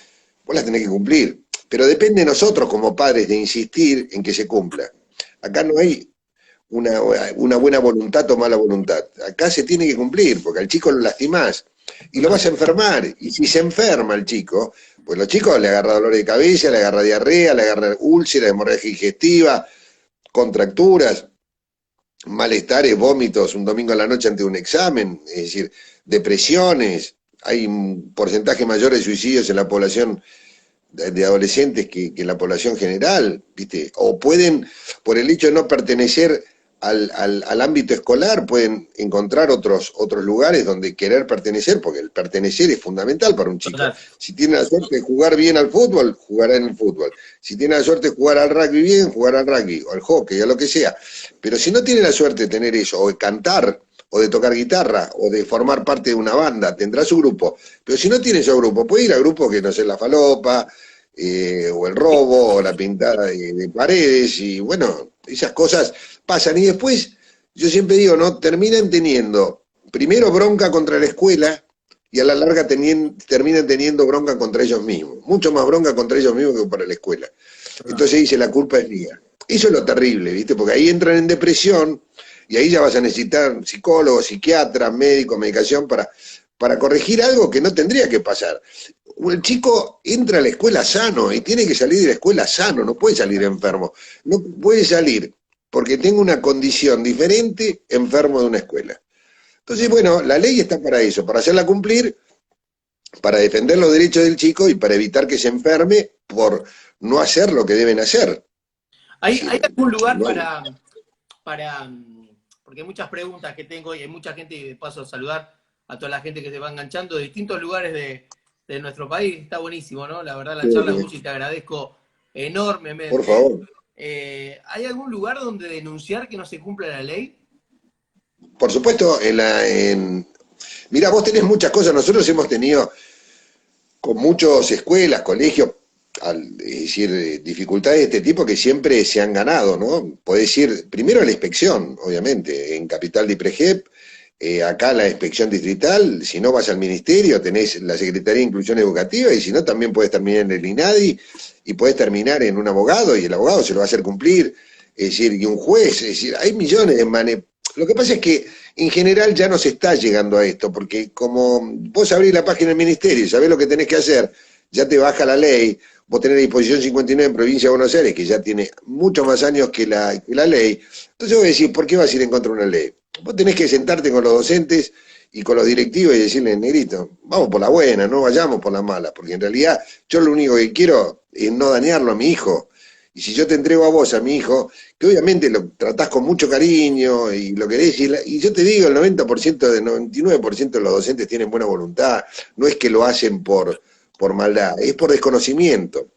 vos la tenés que cumplir. Pero depende de nosotros como padres de insistir en que se cumpla. Acá no hay una buena voluntad o mala voluntad. Acá se tiene que cumplir, porque al chico lo lastimás y lo vas a enfermar. Y si se enferma el chico, pues los chicos le agarra dolor de cabeza, le agarra diarrea, le agarra úlcera, hemorragia digestiva, contracturas, malestares, vómitos un domingo a la noche ante un examen, es decir, depresiones. Hay un porcentaje mayor de suicidios en la población de adolescentes que en la población general, ¿viste? O pueden, por el hecho de no pertenecer al ámbito escolar, pueden encontrar otros lugares donde querer pertenecer, porque el pertenecer es fundamental para un chico. Si tiene la suerte de jugar bien al fútbol, jugará en el fútbol. Si tiene la suerte de jugar al rugby bien, jugará al rugby, o al hockey, o lo que sea. Pero si no tiene la suerte de tener eso, o de cantar, o de tocar guitarra, o de formar parte de una banda, tendrá su grupo. Pero si no tiene su grupo, puede ir a grupos que no sé, la falopa, o el robo, o la pintada de paredes, y bueno, esas cosas pasan. Y después, yo siempre digo, ¿no? Terminan teniendo, primero bronca contra la escuela, y a la larga terminan teniendo bronca contra ellos mismos. Mucho más bronca contra ellos mismos que para la escuela. Entonces dice, la culpa es mía. Eso es lo terrible, ¿viste? Porque ahí entran en depresión, y ahí ya vas a necesitar psicólogos, psiquiatras, médicos, medicación para corregir algo que no tendría que pasar. El chico entra a la escuela sano y tiene que salir de la escuela sano, no puede salir enfermo. No puede salir porque tenga una condición diferente enfermo de una escuela. Entonces, bueno, la ley está para eso, para hacerla cumplir, para defender los derechos del chico y para evitar que se enferme por no hacer lo que deben hacer. ¿Hay algún lugar para, porque hay muchas preguntas que tengo y hay mucha gente, y de paso saludar a toda la gente que se va enganchando de distintos lugares de nuestro país? Está buenísimo, ¿no? La verdad, la charla, Gucci, te agradezco enormemente. Por favor. ¿Hay algún lugar donde denunciar que no se cumpla la ley? Por supuesto, mira, vos tenés muchas cosas. Nosotros hemos tenido con muchas escuelas, colegios, es decir, dificultades de este tipo que siempre se han ganado, ¿no? Podés ir primero a la inspección, obviamente, en Capital de IPREGEP, acá la inspección distrital, si no vas al ministerio, tenés la Secretaría de Inclusión Educativa, y si no también podés terminar en el INADI, y podés terminar en un abogado, y el abogado se lo va a hacer cumplir, es decir, y un juez, es decir, hay millones de maneras. Lo que pasa es que en general ya no se está llegando a esto, porque como vos abrís la página del ministerio y sabés lo que tenés que hacer, ya te baja la ley, vos tenés la disposición 59 en Provincia de Buenos Aires, que ya tiene muchos más años que la ley, entonces vos decís, ¿por qué vas a ir en contra de una ley? Vos tenés que sentarte con los docentes y con los directivos y decirles, negrito, vamos por la buena, no vayamos por la mala, porque en realidad yo lo único que quiero es no dañarlo a mi hijo. Y si yo te entrego a vos, a mi hijo, que obviamente lo tratás con mucho cariño y lo querés, y yo te digo, el 90%, el 99% de los docentes tienen buena voluntad, no es que lo hacen por maldad, es por desconocimiento.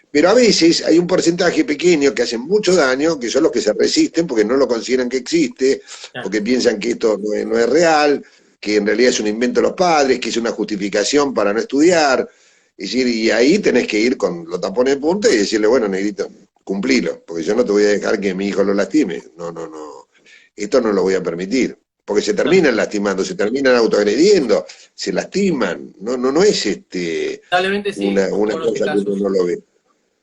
Pero a veces hay un porcentaje pequeño que hacen mucho daño, que son los que se resisten porque no lo consideran que existe, porque piensan que esto no es real, que en realidad es un invento de los padres, que es una justificación para no estudiar. Es decir, y ahí tenés que ir con los tapones de punta y decirle, bueno, negrito, cumplilo, porque yo no te voy a dejar que mi hijo lo lastime. No, esto no lo voy a permitir. Porque se terminan lastimando, se terminan autoagrediendo, se lastiman. No es Lamentablemente sí, una cosa que uno no lo ve.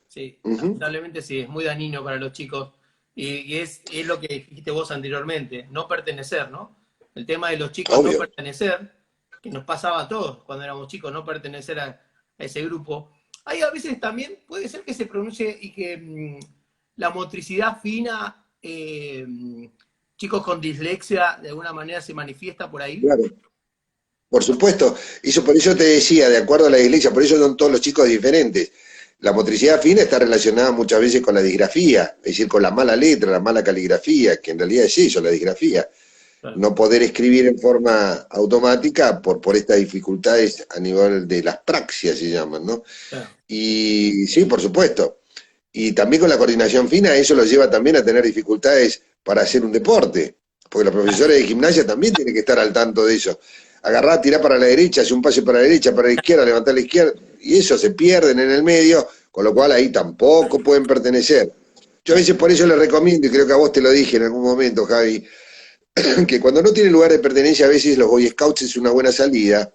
Sí, lamentablemente sí, es muy dañino para los chicos. Y es lo que dijiste vos anteriormente, no pertenecer, ¿no? El tema de los chicos Obvio. no pertenecer, que nos pasaba a todos cuando éramos chicos, no pertenecer a ese grupo. Hay a veces también, puede ser que se pronuncie y que la motricidad fina, chicos con dislexia, de alguna manera se manifiesta por ahí. Claro. Por supuesto, por eso te decía, de acuerdo a la dislexia, por eso son todos los chicos diferentes. La motricidad fina está relacionada muchas veces con la disgrafía, es decir, con la mala letra, la mala caligrafía, que en realidad es eso, la disgrafía. Claro. No poder escribir en forma automática por estas dificultades a nivel de las praxias, se llaman, ¿no? Claro. Y sí, por supuesto. Y también con la coordinación fina, eso los lleva también a tener dificultades para hacer un deporte, porque los profesores de gimnasia también tienen que estar al tanto de eso. Agarrar, tirar para la derecha, hacer un pase para la derecha, para la izquierda, levantar la izquierda, y eso se pierden en el medio, con lo cual ahí tampoco pueden pertenecer. Yo a veces por eso les recomiendo, y creo que a vos te lo dije en algún momento, Javi, que cuando no tiene lugar de pertenencia, a veces los Boy Scouts es una buena salida,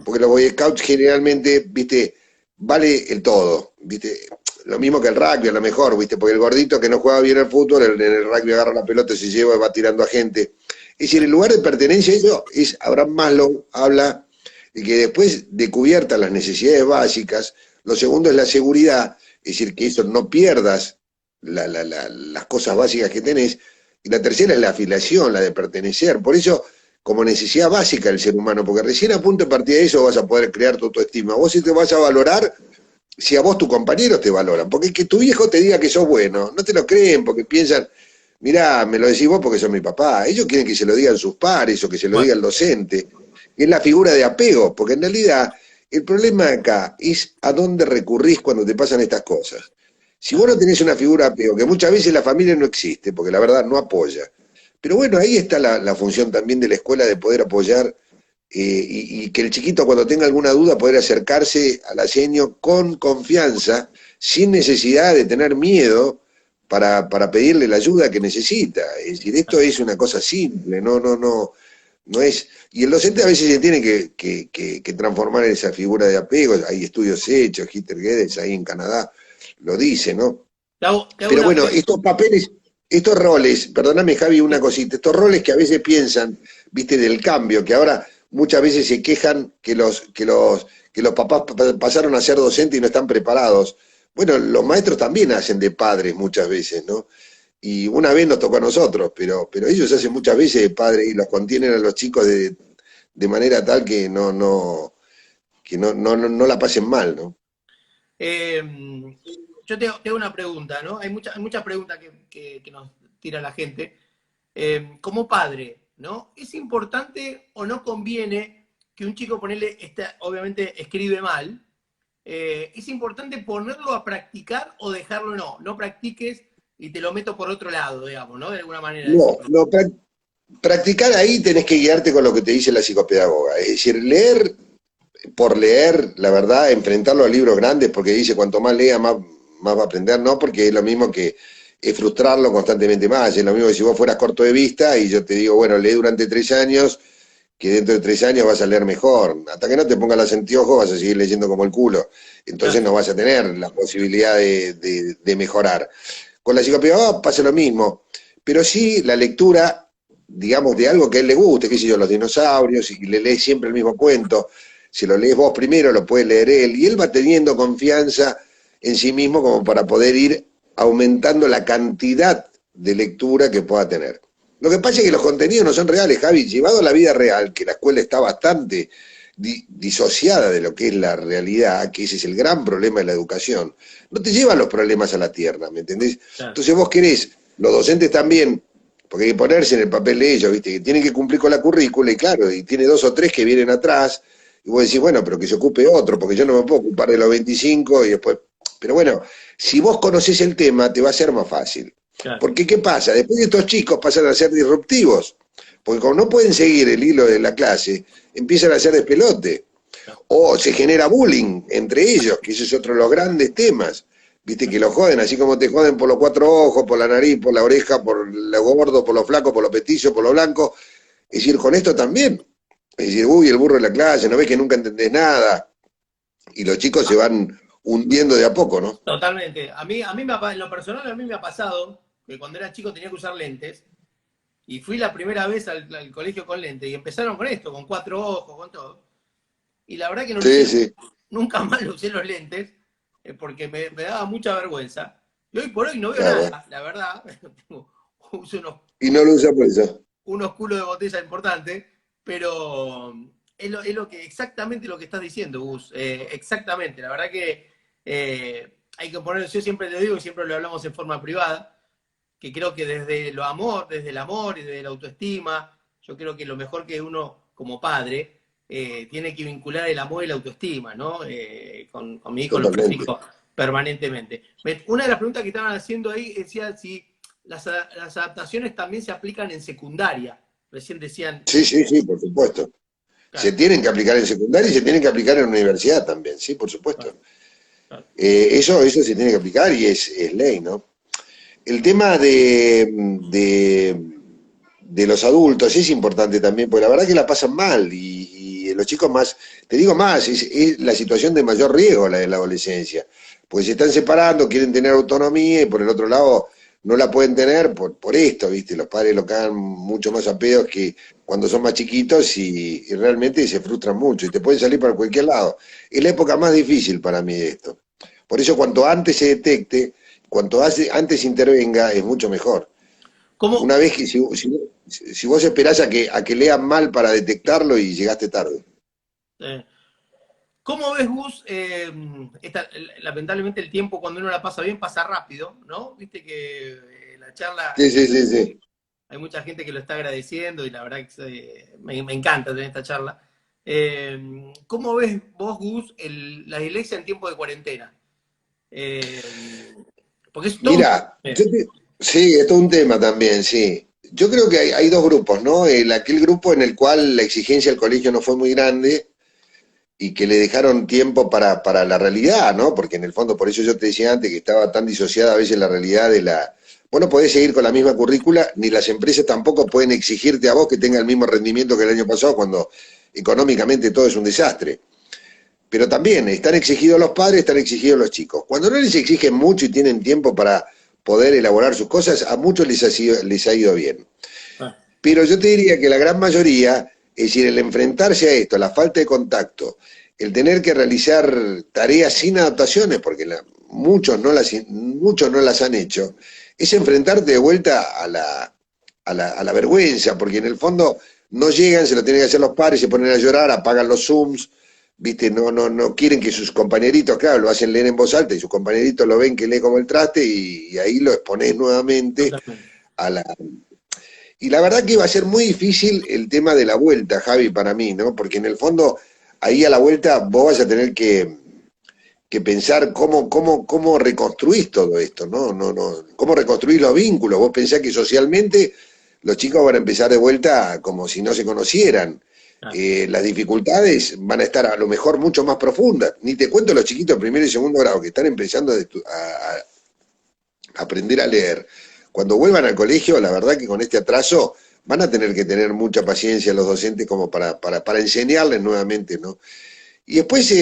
porque los Boy Scouts generalmente, viste, vale el todo, viste. lo mismo que el rugby, a lo mejor, ¿viste? Porque el gordito que no juega bien al fútbol, en el rugby agarra la pelota, se lleva y va tirando a gente. Es decir, el lugar de pertenencia, eso es, Abraham Maslow habla de que después de cubiertas las necesidades básicas, lo segundo es la seguridad, es decir, que eso no pierdas las cosas básicas que tenés, y la tercera es la afiliación, la de pertenecer. Por eso, como necesidad básica del ser humano, porque recién a punto de partir de eso vas a poder crear tu autoestima. Vos sí te vas a valorar si a vos tus compañeros te valoran, porque que tu viejo te diga que sos bueno, no te lo creen porque piensan, mirá, me lo decís vos porque sos mi papá, ellos quieren que se lo digan sus pares o que se lo diga el docente, es la figura de apego, porque en realidad el problema acá es a dónde recurrís cuando te pasan estas cosas. Si vos no tenés una figura de apego, que muchas veces la familia no existe, porque la verdad no apoya, pero bueno, ahí está la función también de la escuela de poder apoyar y que el chiquito cuando tenga alguna duda poder acercarse al aseño con confianza, sin necesidad de tener miedo para pedirle la ayuda que necesita. Es decir, esto es una cosa simple, no es... Y el docente a veces se tiene que transformar en esa figura de apego, hay estudios hechos, Hitler Guedes ahí en Canadá lo dice, ¿no? Pero bueno, estos papeles, estos roles, perdóname Javi una cosita, estos roles que a veces piensan, viste, del cambio, que ahora muchas veces se quejan que los papás pasaron a ser docentes y no están preparados. Bueno, los maestros también hacen de padres muchas veces, ¿no? Y una vez nos tocó a nosotros, pero ellos hacen muchas veces de padres y los contienen a los chicos de manera tal que no la pasen mal, ¿no? Yo tengo una pregunta, ¿no? Hay muchas preguntas que nos tira la gente. Como padre, ¿no? ¿Es importante o no conviene que un chico obviamente escribe mal? ¿Es importante ponerlo a practicar o dejarlo no? No practiques y te lo meto por otro lado, digamos, ¿no? De alguna manera. No, practicar ahí tenés que guiarte con lo que te dice la psicopedagoga. Es decir, leer por leer, la verdad, enfrentarlo a libros grandes, porque dice cuanto más lea, más va a aprender, no, porque es lo mismo que frustrarlo constantemente más. Es lo mismo que si vos fueras corto de vista y yo te digo, bueno, lee durante 3 años, que dentro de 3 años vas a leer mejor. Hasta que no te pongas los anteojos vas a seguir leyendo como el culo. Entonces no vas a tener la posibilidad de mejorar. Con la psicopedagoga pasa lo mismo, pero sí la lectura, digamos, de algo que a él le guste, qué sé yo, los dinosaurios, y le lees siempre el mismo cuento. Si lo lees vos primero, lo puede leer él, y él va teniendo confianza en sí mismo como para poder ir aumentando la cantidad de lectura que pueda tener. Lo que pasa es que los contenidos no son reales, Javi, llevado a la vida real, que la escuela está bastante disociada de lo que es la realidad, que ese es el gran problema de la educación, no te llevan los problemas a la tierra, ¿me entendés? Claro. Entonces vos querés, los docentes también, porque hay que ponerse en el papel de ellos, ¿viste? Que tienen que cumplir con la currícula, y claro, y tiene 2 o 3 que vienen atrás, y vos decís, bueno, pero que se ocupe otro, porque yo no me puedo ocupar de los 25 y después... Pero bueno, si vos conocés el tema, te va a ser más fácil. Claro. Porque ¿qué pasa? Después de estos chicos pasan a ser disruptivos, porque como no pueden seguir el hilo de la clase, empiezan a hacer despelote. Claro. O se genera bullying entre ellos, que ese es otro de los grandes temas. Viste que lo joden, así como te joden por los 4 ojos, por la nariz, por la oreja, por lo gordo, por lo flaco, por lo petizo, por lo blanco. Es decir, con esto también. Es decir, uy, el burro de la clase, no ves que nunca entendés nada. Y los chicos se van hundiendo de a poco, ¿no? Totalmente. En lo personal, a mí me ha pasado que cuando era chico tenía que usar lentes y fui la primera vez al colegio con lentes y empezaron con esto, con 4 ojos, con todo. Y la verdad que nunca más usé los lentes porque me daba mucha vergüenza. Y hoy por hoy no veo nada, la verdad. Uso y no lo usa por eso. Unos culos de botella importantes, pero es exactamente lo que estás diciendo, Gus. Exactamente. La verdad que hay que poner, yo siempre lo digo y siempre lo hablamos en forma privada, que creo que desde el amor y desde la autoestima, yo creo que lo mejor que uno como padre tiene que vincular el amor y la autoestima, ¿no? Con mi hijo lo practico permanentemente. Una de las preguntas que estaban haciendo ahí decía si las adaptaciones también se aplican en secundaria. Recién decían... Sí, por supuesto. Claro. Se tienen que aplicar en secundaria y se tienen que aplicar en universidad también, sí, por supuesto. Claro. Eso se tiene que aplicar y es ley, ¿no? El tema de los adultos es importante también, porque la verdad que la pasan mal y los chicos más, te digo más, es la situación de mayor riesgo la de la adolescencia. pues se están separando, quieren tener autonomía y por el otro lado no la pueden tener por esto, ¿viste? Los padres lo cagan mucho más a pedos que cuando son más chiquitos y realmente se frustran mucho y te pueden salir para cualquier lado. Es la época más difícil para mí esto. Por eso cuanto antes se detecte, antes intervenga, es mucho mejor. ¿Cómo, Una vez que si vos esperás a que lean mal para detectarlo y llegaste tarde. eh, ¿Cómo ves, Gus? Lamentablemente el tiempo cuando uno la pasa bien pasa rápido, ¿no? Viste que la charla, Sí, sí, sí, sí. hay mucha gente que lo está agradeciendo y la verdad que me encanta tener esta charla. ¿Cómo ves vos, Gus, la iglesia en tiempo de cuarentena? Eh, Porque es todo un... Mira, sí, esto es un tema también, sí. Yo creo que hay dos grupos, ¿no? Aquel grupo en el cual la exigencia del colegio no fue muy grande y que le dejaron tiempo para la realidad, ¿no? Porque en el fondo, por eso yo te decía antes que estaba tan disociada a veces la realidad de la... Vos no podés seguir con la misma currícula, ni las empresas tampoco pueden exigirte a vos que tenga el mismo rendimiento que el año pasado cuando económicamente todo es un desastre. Pero también están exigidos los padres, están exigidos los chicos. Cuando no les exigen mucho y tienen tiempo para poder elaborar sus cosas, a muchos les ha ido bien. Ah, Pero yo te diría que la gran mayoría, es decir, el enfrentarse a esto, la falta de contacto, el tener que realizar tareas sin adaptaciones, porque muchos no las han hecho, es enfrentarte de vuelta a la vergüenza, porque en el fondo no llegan, se lo tienen que hacer los padres, se ponen a llorar, apagan los Zooms, ¿viste? No quieren que sus compañeritos, claro, lo hacen leer en voz alta y sus compañeritos lo ven que lee como el traste y ahí lo exponés nuevamente totalmente. a la, y la verdad que iba a ser muy difícil el tema de la vuelta, Javi, para mí, ¿no? Porque en el fondo, ahí a la vuelta vos vas a tener que pensar cómo reconstruís todo esto, ¿no? Cómo reconstruís los vínculos. Vos pensás que socialmente los chicos van a empezar de vuelta como si no se conocieran. Ah, Las dificultades van a estar a lo mejor mucho más profundas. Ni te cuento los chiquitos de primer y segundo grado que están empezando a aprender a leer. Cuando vuelvan al colegio, la verdad que con este atraso van a tener que tener mucha paciencia los docentes como para enseñarles nuevamente, ¿no? Y después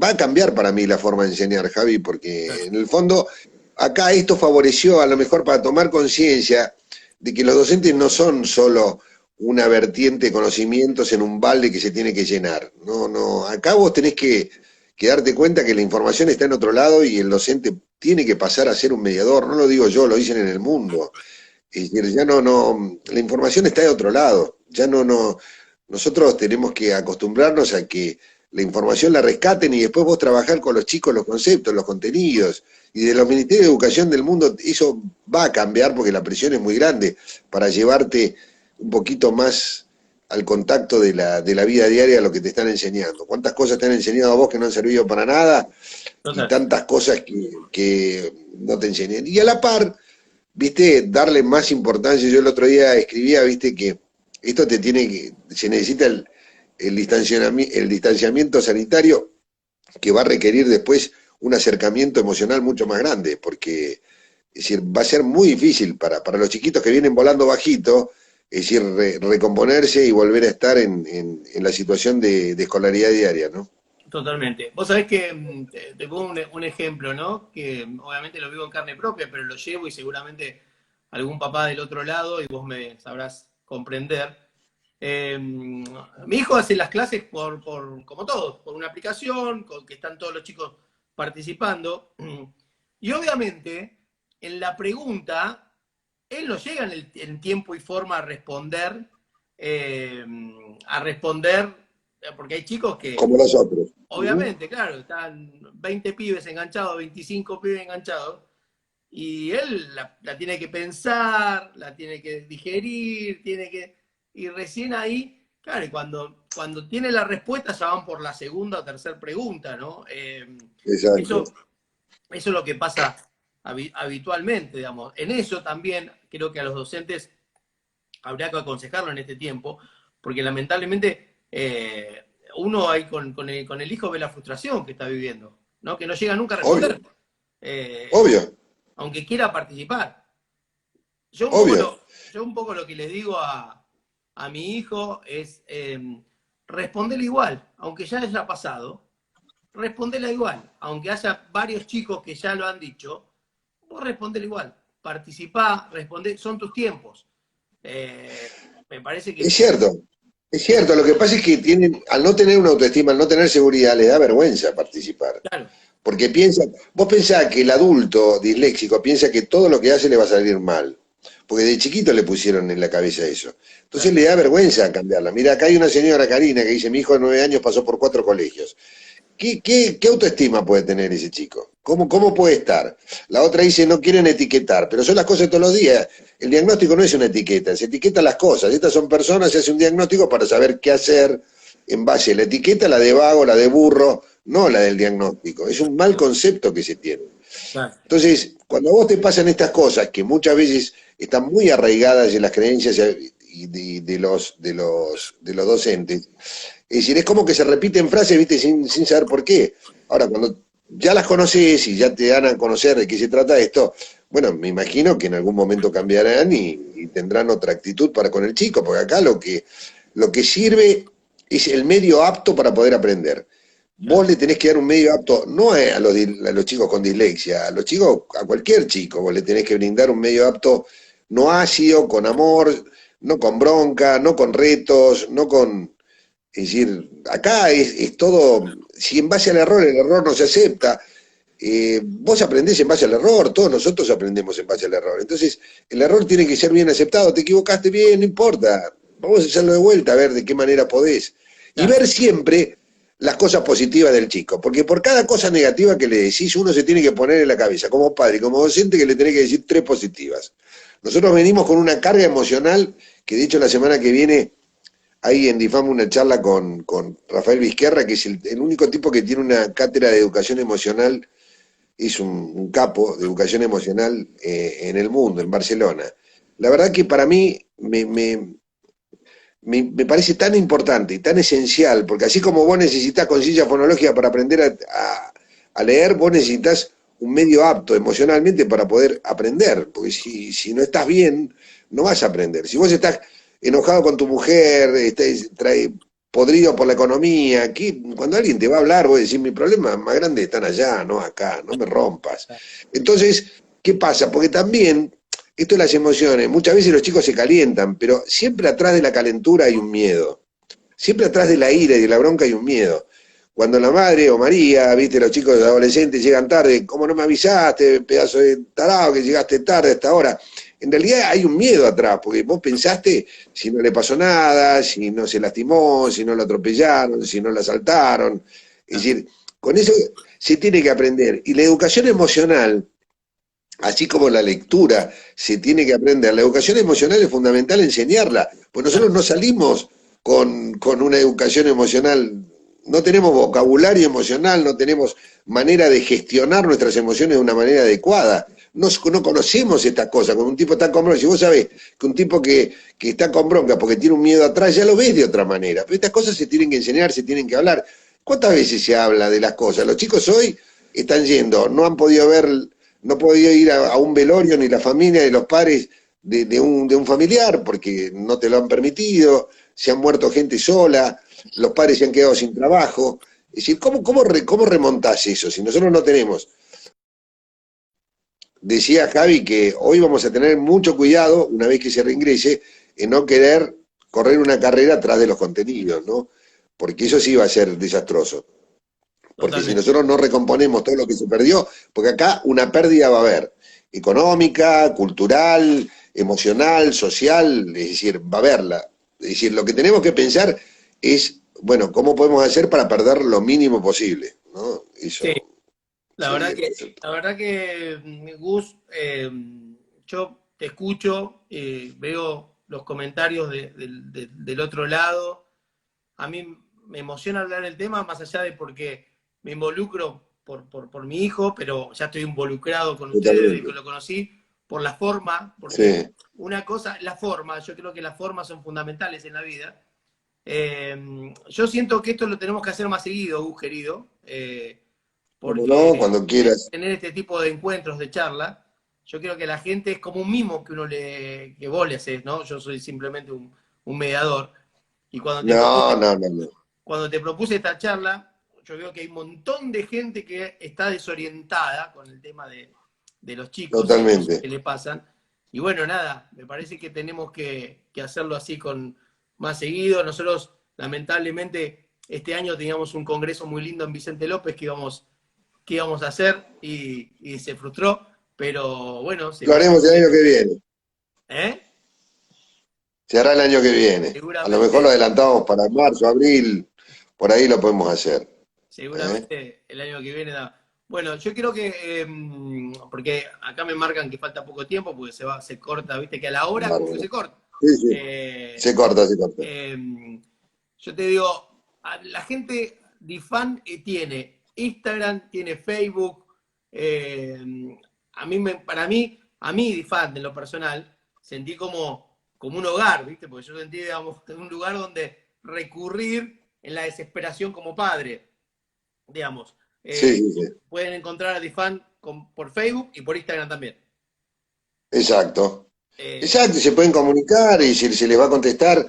va a cambiar para mí la forma de enseñar, Javi, porque claro. en el fondo acá esto favoreció a lo mejor para tomar conciencia de que los docentes no son solo una vertiente de conocimientos en un balde que se tiene que llenar. No, acá vos tenés que darte cuenta que la información está en otro lado y el docente tiene que pasar a ser un mediador. No lo digo yo, lo dicen en el mundo. Es decir, ya la información está de otro lado. Ya nosotros tenemos que acostumbrarnos a que la información la rescaten y después vos trabajar con los chicos los conceptos, los contenidos. Y de los ministerios de educación del mundo eso va a cambiar porque la presión es muy grande para llevarte un poquito más al contacto de la vida diaria, lo que te están enseñando. ¿Cuántas cosas te han enseñado a vos que no han servido para nada? Y Total. tantas cosas que no te enseñan. Y a la par, viste, darle más importancia. Yo el otro día escribía, viste, que esto se necesita el distanciamiento sanitario que va a requerir después un acercamiento emocional mucho más grande, porque es decir, va a ser muy difícil para los chiquitos que vienen volando bajito, es decir, recomponerse y volver a estar en la situación de escolaridad diaria, ¿no? Totalmente. Vos sabés que te pongo un ejemplo, ¿no? Que obviamente lo vivo en carne propia, pero lo llevo y seguramente algún papá del otro lado y vos me sabrás comprender. Mi hijo hace las clases como todos, por una aplicación, con que están todos los chicos participando. Y obviamente, en la pregunta, él no llega en tiempo y forma eh, a responder, porque hay chicos que Como los otros. obviamente, claro, están 20 pibes enganchados, 25 pibes enganchados, y él la tiene que pensar, la tiene que digerir, y recién ahí, claro, y cuando tiene la respuesta ya van por la segunda o tercera pregunta, ¿no? Exacto. Eso, eso es lo que pasa habitualmente, digamos. En eso también creo que a los docentes habría que aconsejarlo en este tiempo, porque lamentablemente uno ahí con el hijo ve la frustración que está viviendo, ¿no? Que no llega nunca a Obvio, responder, eh, obvio, aunque quiera participar. Yo un poco obvio. lo que les digo a mi hijo es responder igual, aunque ya haya pasado, respondela igual. Aunque haya varios chicos que ya lo han dicho, vos respondela igual. Participá, respondé, son tus tiempos. Me parece que Es cierto, es cierto. Lo que pasa es que tienen, al no tener una autoestima, al no tener seguridad, les da vergüenza participar. claro, Porque piensa, vos pensás que el adulto disléxico piensa que todo lo que hace le va a salir mal. Porque de chiquito le pusieron en la cabeza eso. Entonces claro, le da vergüenza cambiarla. Mira, acá hay una señora, Karina, que dice, mi hijo de 9 años pasó por 4 colegios. ¿Qué autoestima puede tener ese chico? ¿Cómo puede estar? La otra dice, no quieren etiquetar, pero son las cosas de todos los días. El diagnóstico no es una etiqueta, se etiqueta las cosas. Estas son personas, se hace un diagnóstico para saber qué hacer en base a la etiqueta, la de vago, la de burro, no la del diagnóstico. Es un mal concepto que se tiene. claro. Entonces, cuando a vos te pasan estas cosas, que muchas veces están muy arraigadas en las creencias de los docentes, es decir, es como que se repiten frases, viste, sin saber por qué. Ahora, cuando ya las conoces y ya te dan a conocer de qué se trata esto, bueno, me imagino que en algún momento cambiarán y tendrán otra actitud para con el chico, porque acá lo que sirve es el medio apto para poder aprender. Vos Claro. le tenés que dar un medio apto, no a los chicos con dislexia, a los chicos, a cualquier chico, vos le tenés que brindar un medio apto no ácido, con amor, no con bronca, no con retos, no con... Es decir, acá es todo, si en base al error el error no se acepta, vos aprendés en base al error, todos nosotros aprendemos en base al error. Entonces, el error tiene que ser bien aceptado, te equivocaste bien, no importa, vamos a hacerlo de vuelta, a ver de qué manera podés. Y Claro. ver siempre las cosas positivas del chico, porque por cada cosa negativa que le decís, uno se tiene que poner en la cabeza, como padre, como docente, que le tenés que decir 3 positivas. Nosotros venimos con una carga emocional, que de hecho la semana que viene ahí en Difama una charla con Rafael Vizquerra, que es el único tipo que tiene una cátedra de educación emocional, es un capo de educación emocional en el mundo, en Barcelona. La verdad que para mí me parece tan importante y tan esencial, porque así como vos necesitas conciencia fonológica para aprender a leer, vos necesitas un medio apto emocionalmente para poder aprender, porque si no estás bien, no vas a aprender. Si vos estás enojado con tu mujer, podrido por la economía, aquí, cuando alguien te va a hablar, vos decís, mis problemas más grandes están allá, no acá, no me rompas. Entonces, ¿qué pasa? Porque también esto de las emociones, muchas veces los chicos se calientan, pero siempre atrás de la calentura hay un miedo. Siempre atrás de la ira y de la bronca hay un miedo. Cuando la madre o María, viste, los chicos adolescentes llegan tarde, ¿cómo no me avisaste, pedazo de tarado, que llegaste tarde a esta hora? En realidad hay un miedo atrás, porque vos pensaste si no le pasó nada, si no se lastimó, si no lo atropellaron, si no la asaltaron. Es decir, con eso se tiene que aprender. Y la educación emocional, así como la lectura se tiene que aprender, la educación emocional es fundamental enseñarla, pues nosotros no salimos con una educación emocional, no tenemos vocabulario emocional, no tenemos manera de gestionar nuestras emociones de una manera adecuada. No conocemos estas cosas, con un tipo tan con bronca, si vos sabés que un tipo que está con bronca porque tiene un miedo atrás, ya lo ves de otra manera, pero estas cosas se tienen que enseñar, se tienen que hablar. ¿Cuántas veces se habla de las cosas? Los chicos hoy están yendo, no han podido ver, no podía ir a un velorio ni la familia ni los padres de un familiar porque no te lo han permitido, se han muerto gente sola, los padres se han quedado sin trabajo. Es decir, ¿cómo remontás eso si nosotros no tenemos? Decía Javi que hoy vamos a tener mucho cuidado, una vez que se reingrese, en no querer correr una carrera atrás de los contenidos, ¿no? Porque eso sí va a ser desastroso. Porque si Totalmente. nosotros no recomponemos todo lo que se perdió, porque acá una pérdida va a haber, económica, cultural, emocional, social, es decir, va a haberla. Es decir, lo que tenemos que pensar es, bueno, ¿cómo podemos hacer para perder lo mínimo posible? ¿No? Sí, Eso la verdad sería el que, concepto. la verdad que Gus, yo te escucho, veo los comentarios del otro lado. A mí me emociona hablar del tema, más allá de porque me involucro por mi hijo, pero ya estoy involucrado con ustedes desde que Totalmente. lo conocí, por la forma, porque Sí. una cosa, la forma, yo creo que las formas son fundamentales en la vida. Yo siento que esto lo tenemos que hacer más seguido, Gus, querido, Como no, porque cuando quieras. tener este tipo de encuentros, de charla, yo creo que la gente es como un mimo que vos le haces, ¿no? Yo soy simplemente un mediador. Y No, no, no, no. cuando te propuse esta charla, yo veo que hay un montón de gente que está desorientada con el tema de los chicos, Totalmente. que le pasan. Y bueno, nada, me parece que tenemos que hacerlo así con más seguido. Nosotros, lamentablemente, este año teníamos un congreso muy lindo en Vicente López que íbamos a hacer y se frustró, pero bueno, Lo haremos el año que viene. ¿eh? Se hará el año que viene. A lo mejor lo Seguramente, adelantamos para marzo, abril, por ahí lo podemos hacer. ¿Eh? seguramente el año que viene da. Bueno, yo creo que, porque acá me marcan que falta poco tiempo, porque se corta, viste que a la hora como que Bárbaro. se corta. Sí, sí. Eh, Se corta, se corta. eh, yo te digo, la gente de fan tiene Instagram, tiene Facebook. eh, a mí, de fan, de lo personal, sentí como un hogar, ¿viste? Porque yo sentí, digamos, un lugar donde recurrir en la desesperación como padre, digamos. Sí, sí, sí. Pueden encontrar a Difan por Facebook y por Instagram también. Exacto. Eh, Exacto, se pueden comunicar y se les va a contestar.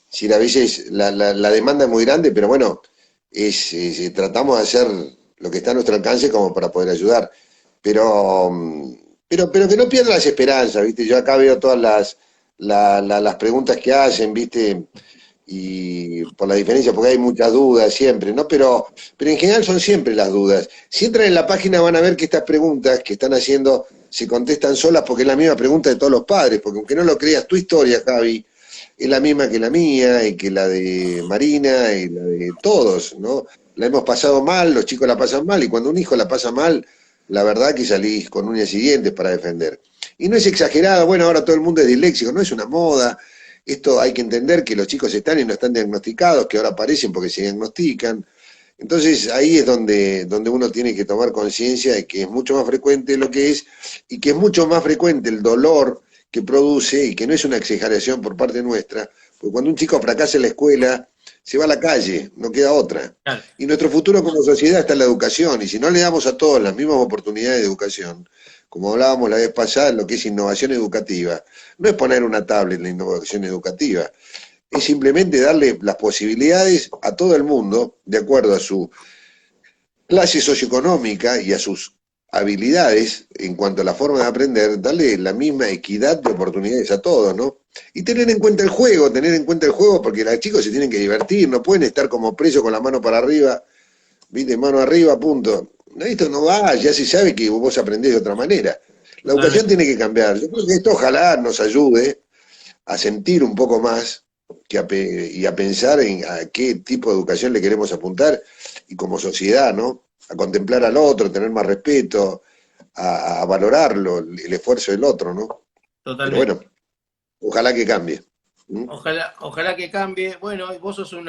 Si a veces la demanda es muy grande, pero bueno, tratamos de hacer lo que está a nuestro alcance como para poder ayudar. Pero, pero que no pierdan las esperanzas, ¿viste? Yo acá veo todas las preguntas que hacen, ¿viste? Y por la diferencia, porque hay muchas dudas siempre, ¿no? Pero en general son siempre las dudas. Si entran en la página van a ver que estas preguntas que están haciendo se contestan solas porque es la misma pregunta de todos los padres, porque aunque no lo creas, tu historia, Javi, es la misma que la mía y que la de Marina y la de todos, ¿no? La hemos pasado mal, los chicos la pasan mal y cuando un hijo la pasa mal, la verdad que salís con uñas y dientes para defender. Y no es exagerado, bueno, ahora todo el mundo es disléxico, no es una moda, esto hay que entender que los chicos están y no están diagnosticados, que ahora aparecen porque se diagnostican. Entonces ahí es donde uno tiene que tomar conciencia de que es mucho más frecuente lo que es y que es mucho más frecuente el dolor que produce y que no es una exageración por parte nuestra, porque cuando un chico fracasa en la escuela, se va a la calle, no queda otra. claro, Y nuestro futuro como sociedad está en la educación, y si no le damos a todos las mismas oportunidades de educación, como hablábamos la vez pasada, lo que es innovación educativa, no es poner una tablet en la innovación educativa, es simplemente darle las posibilidades a todo el mundo, de acuerdo a su clase socioeconómica y a sus habilidades en cuanto a la forma de aprender, darle la misma equidad de oportunidades a todos, ¿no? Y tener en cuenta el juego, porque los chicos se tienen que divertir, no pueden estar como presos con la mano para arriba, ¿viste? Mano arriba, punto. No, esto no va, ya se sabe que vos aprendés de otra manera. La educación totalmente. tiene que cambiar. Yo creo que esto ojalá nos ayude a sentir un poco más y a pensar en a qué tipo de educación le queremos apuntar y como sociedad, ¿no? A contemplar al otro, tener más respeto, a valorarlo, el esfuerzo del otro, ¿no? Pero Totalmente. bueno, ojalá que cambie. ¿Mm? Ojalá que cambie. Bueno, vos sos un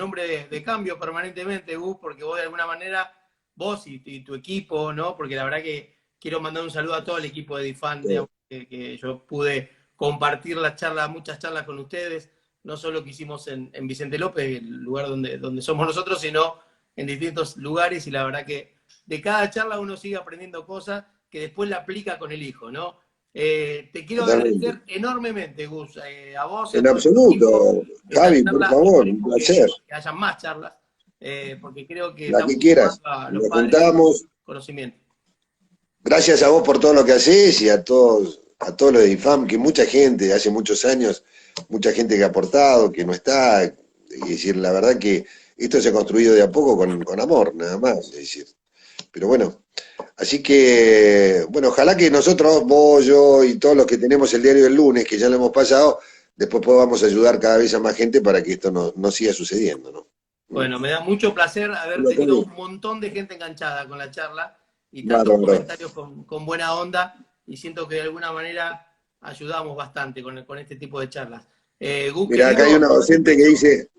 hombre de cambio permanentemente, Gus, porque vos de alguna manera, vos y tu equipo, ¿no? Porque la verdad que quiero mandar un saludo a todo el equipo de Difan, Sí, digamos, que yo pude compartir las charlas, muchas charlas con ustedes, no solo que hicimos en Vicente López, el lugar donde somos nosotros, sino en distintos lugares, y la verdad que de cada charla uno sigue aprendiendo cosas que después la aplica con el hijo, ¿no? Te quiero totalmente. agradecer enormemente, Gus, a vos y a En todo el equipo. absoluto, Esta Javi, por charla, favor, un esperemos placer. que haya más charlas, porque creo que La que estamos quieras. sumando a los Nos padres juntamos. conocimiento. Gracias a vos por todo lo que haces y a todos los de IFAM, que mucha gente, hace muchos años, mucha gente que ha aportado, que no está. Es decir, la verdad que esto se ha construido de a poco con amor, nada más. Es decir, pero bueno, así que, bueno, ojalá que nosotros, vos, yo y todos los que tenemos el diario del lunes, que ya lo hemos pasado, después podamos ayudar cada vez a más gente para que esto no siga sucediendo, ¿no? ¿Mm? Bueno, me da mucho placer haber Bueno, tenido Javi, un montón de gente enganchada con la charla y tantos bárbaro. comentarios con buena onda, y siento que de alguna manera ayudamos bastante con este tipo de charlas. Gus, Mira, acá hay querido, una docente que dice,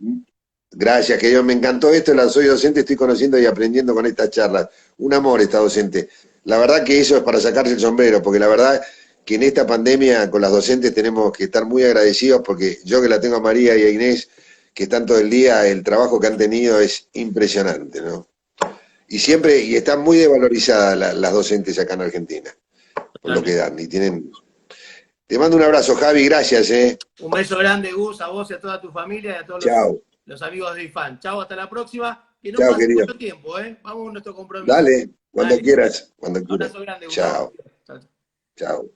gracias, que yo me encantó esto, soy docente, estoy conociendo y aprendiendo con estas charlas. Un amor esta docente. La verdad que eso es para sacarse el sombrero, porque la verdad que en esta pandemia con las docentes tenemos que estar muy agradecidos, porque yo que la tengo a María y a Inés, que están todo el día, el trabajo que han tenido es impresionante, ¿no? Y siempre, y están muy desvalorizadas las docentes acá en Argentina, por lo que totalmente. dan. Y tienen. Te mando un abrazo, Javi, gracias, eh. Un beso grande, Gus, a vos y a toda tu familia y a todos Chao. los amigos de IFAN. Chao, hasta la próxima. que no Chao, pase querido. mucho tiempo, ¿eh? Vamos a nuestro compromiso. Dale, cuando Dale, quieras, cuando quieras. abrazo grande, Gustavo. Chao, Chao, chao. chao.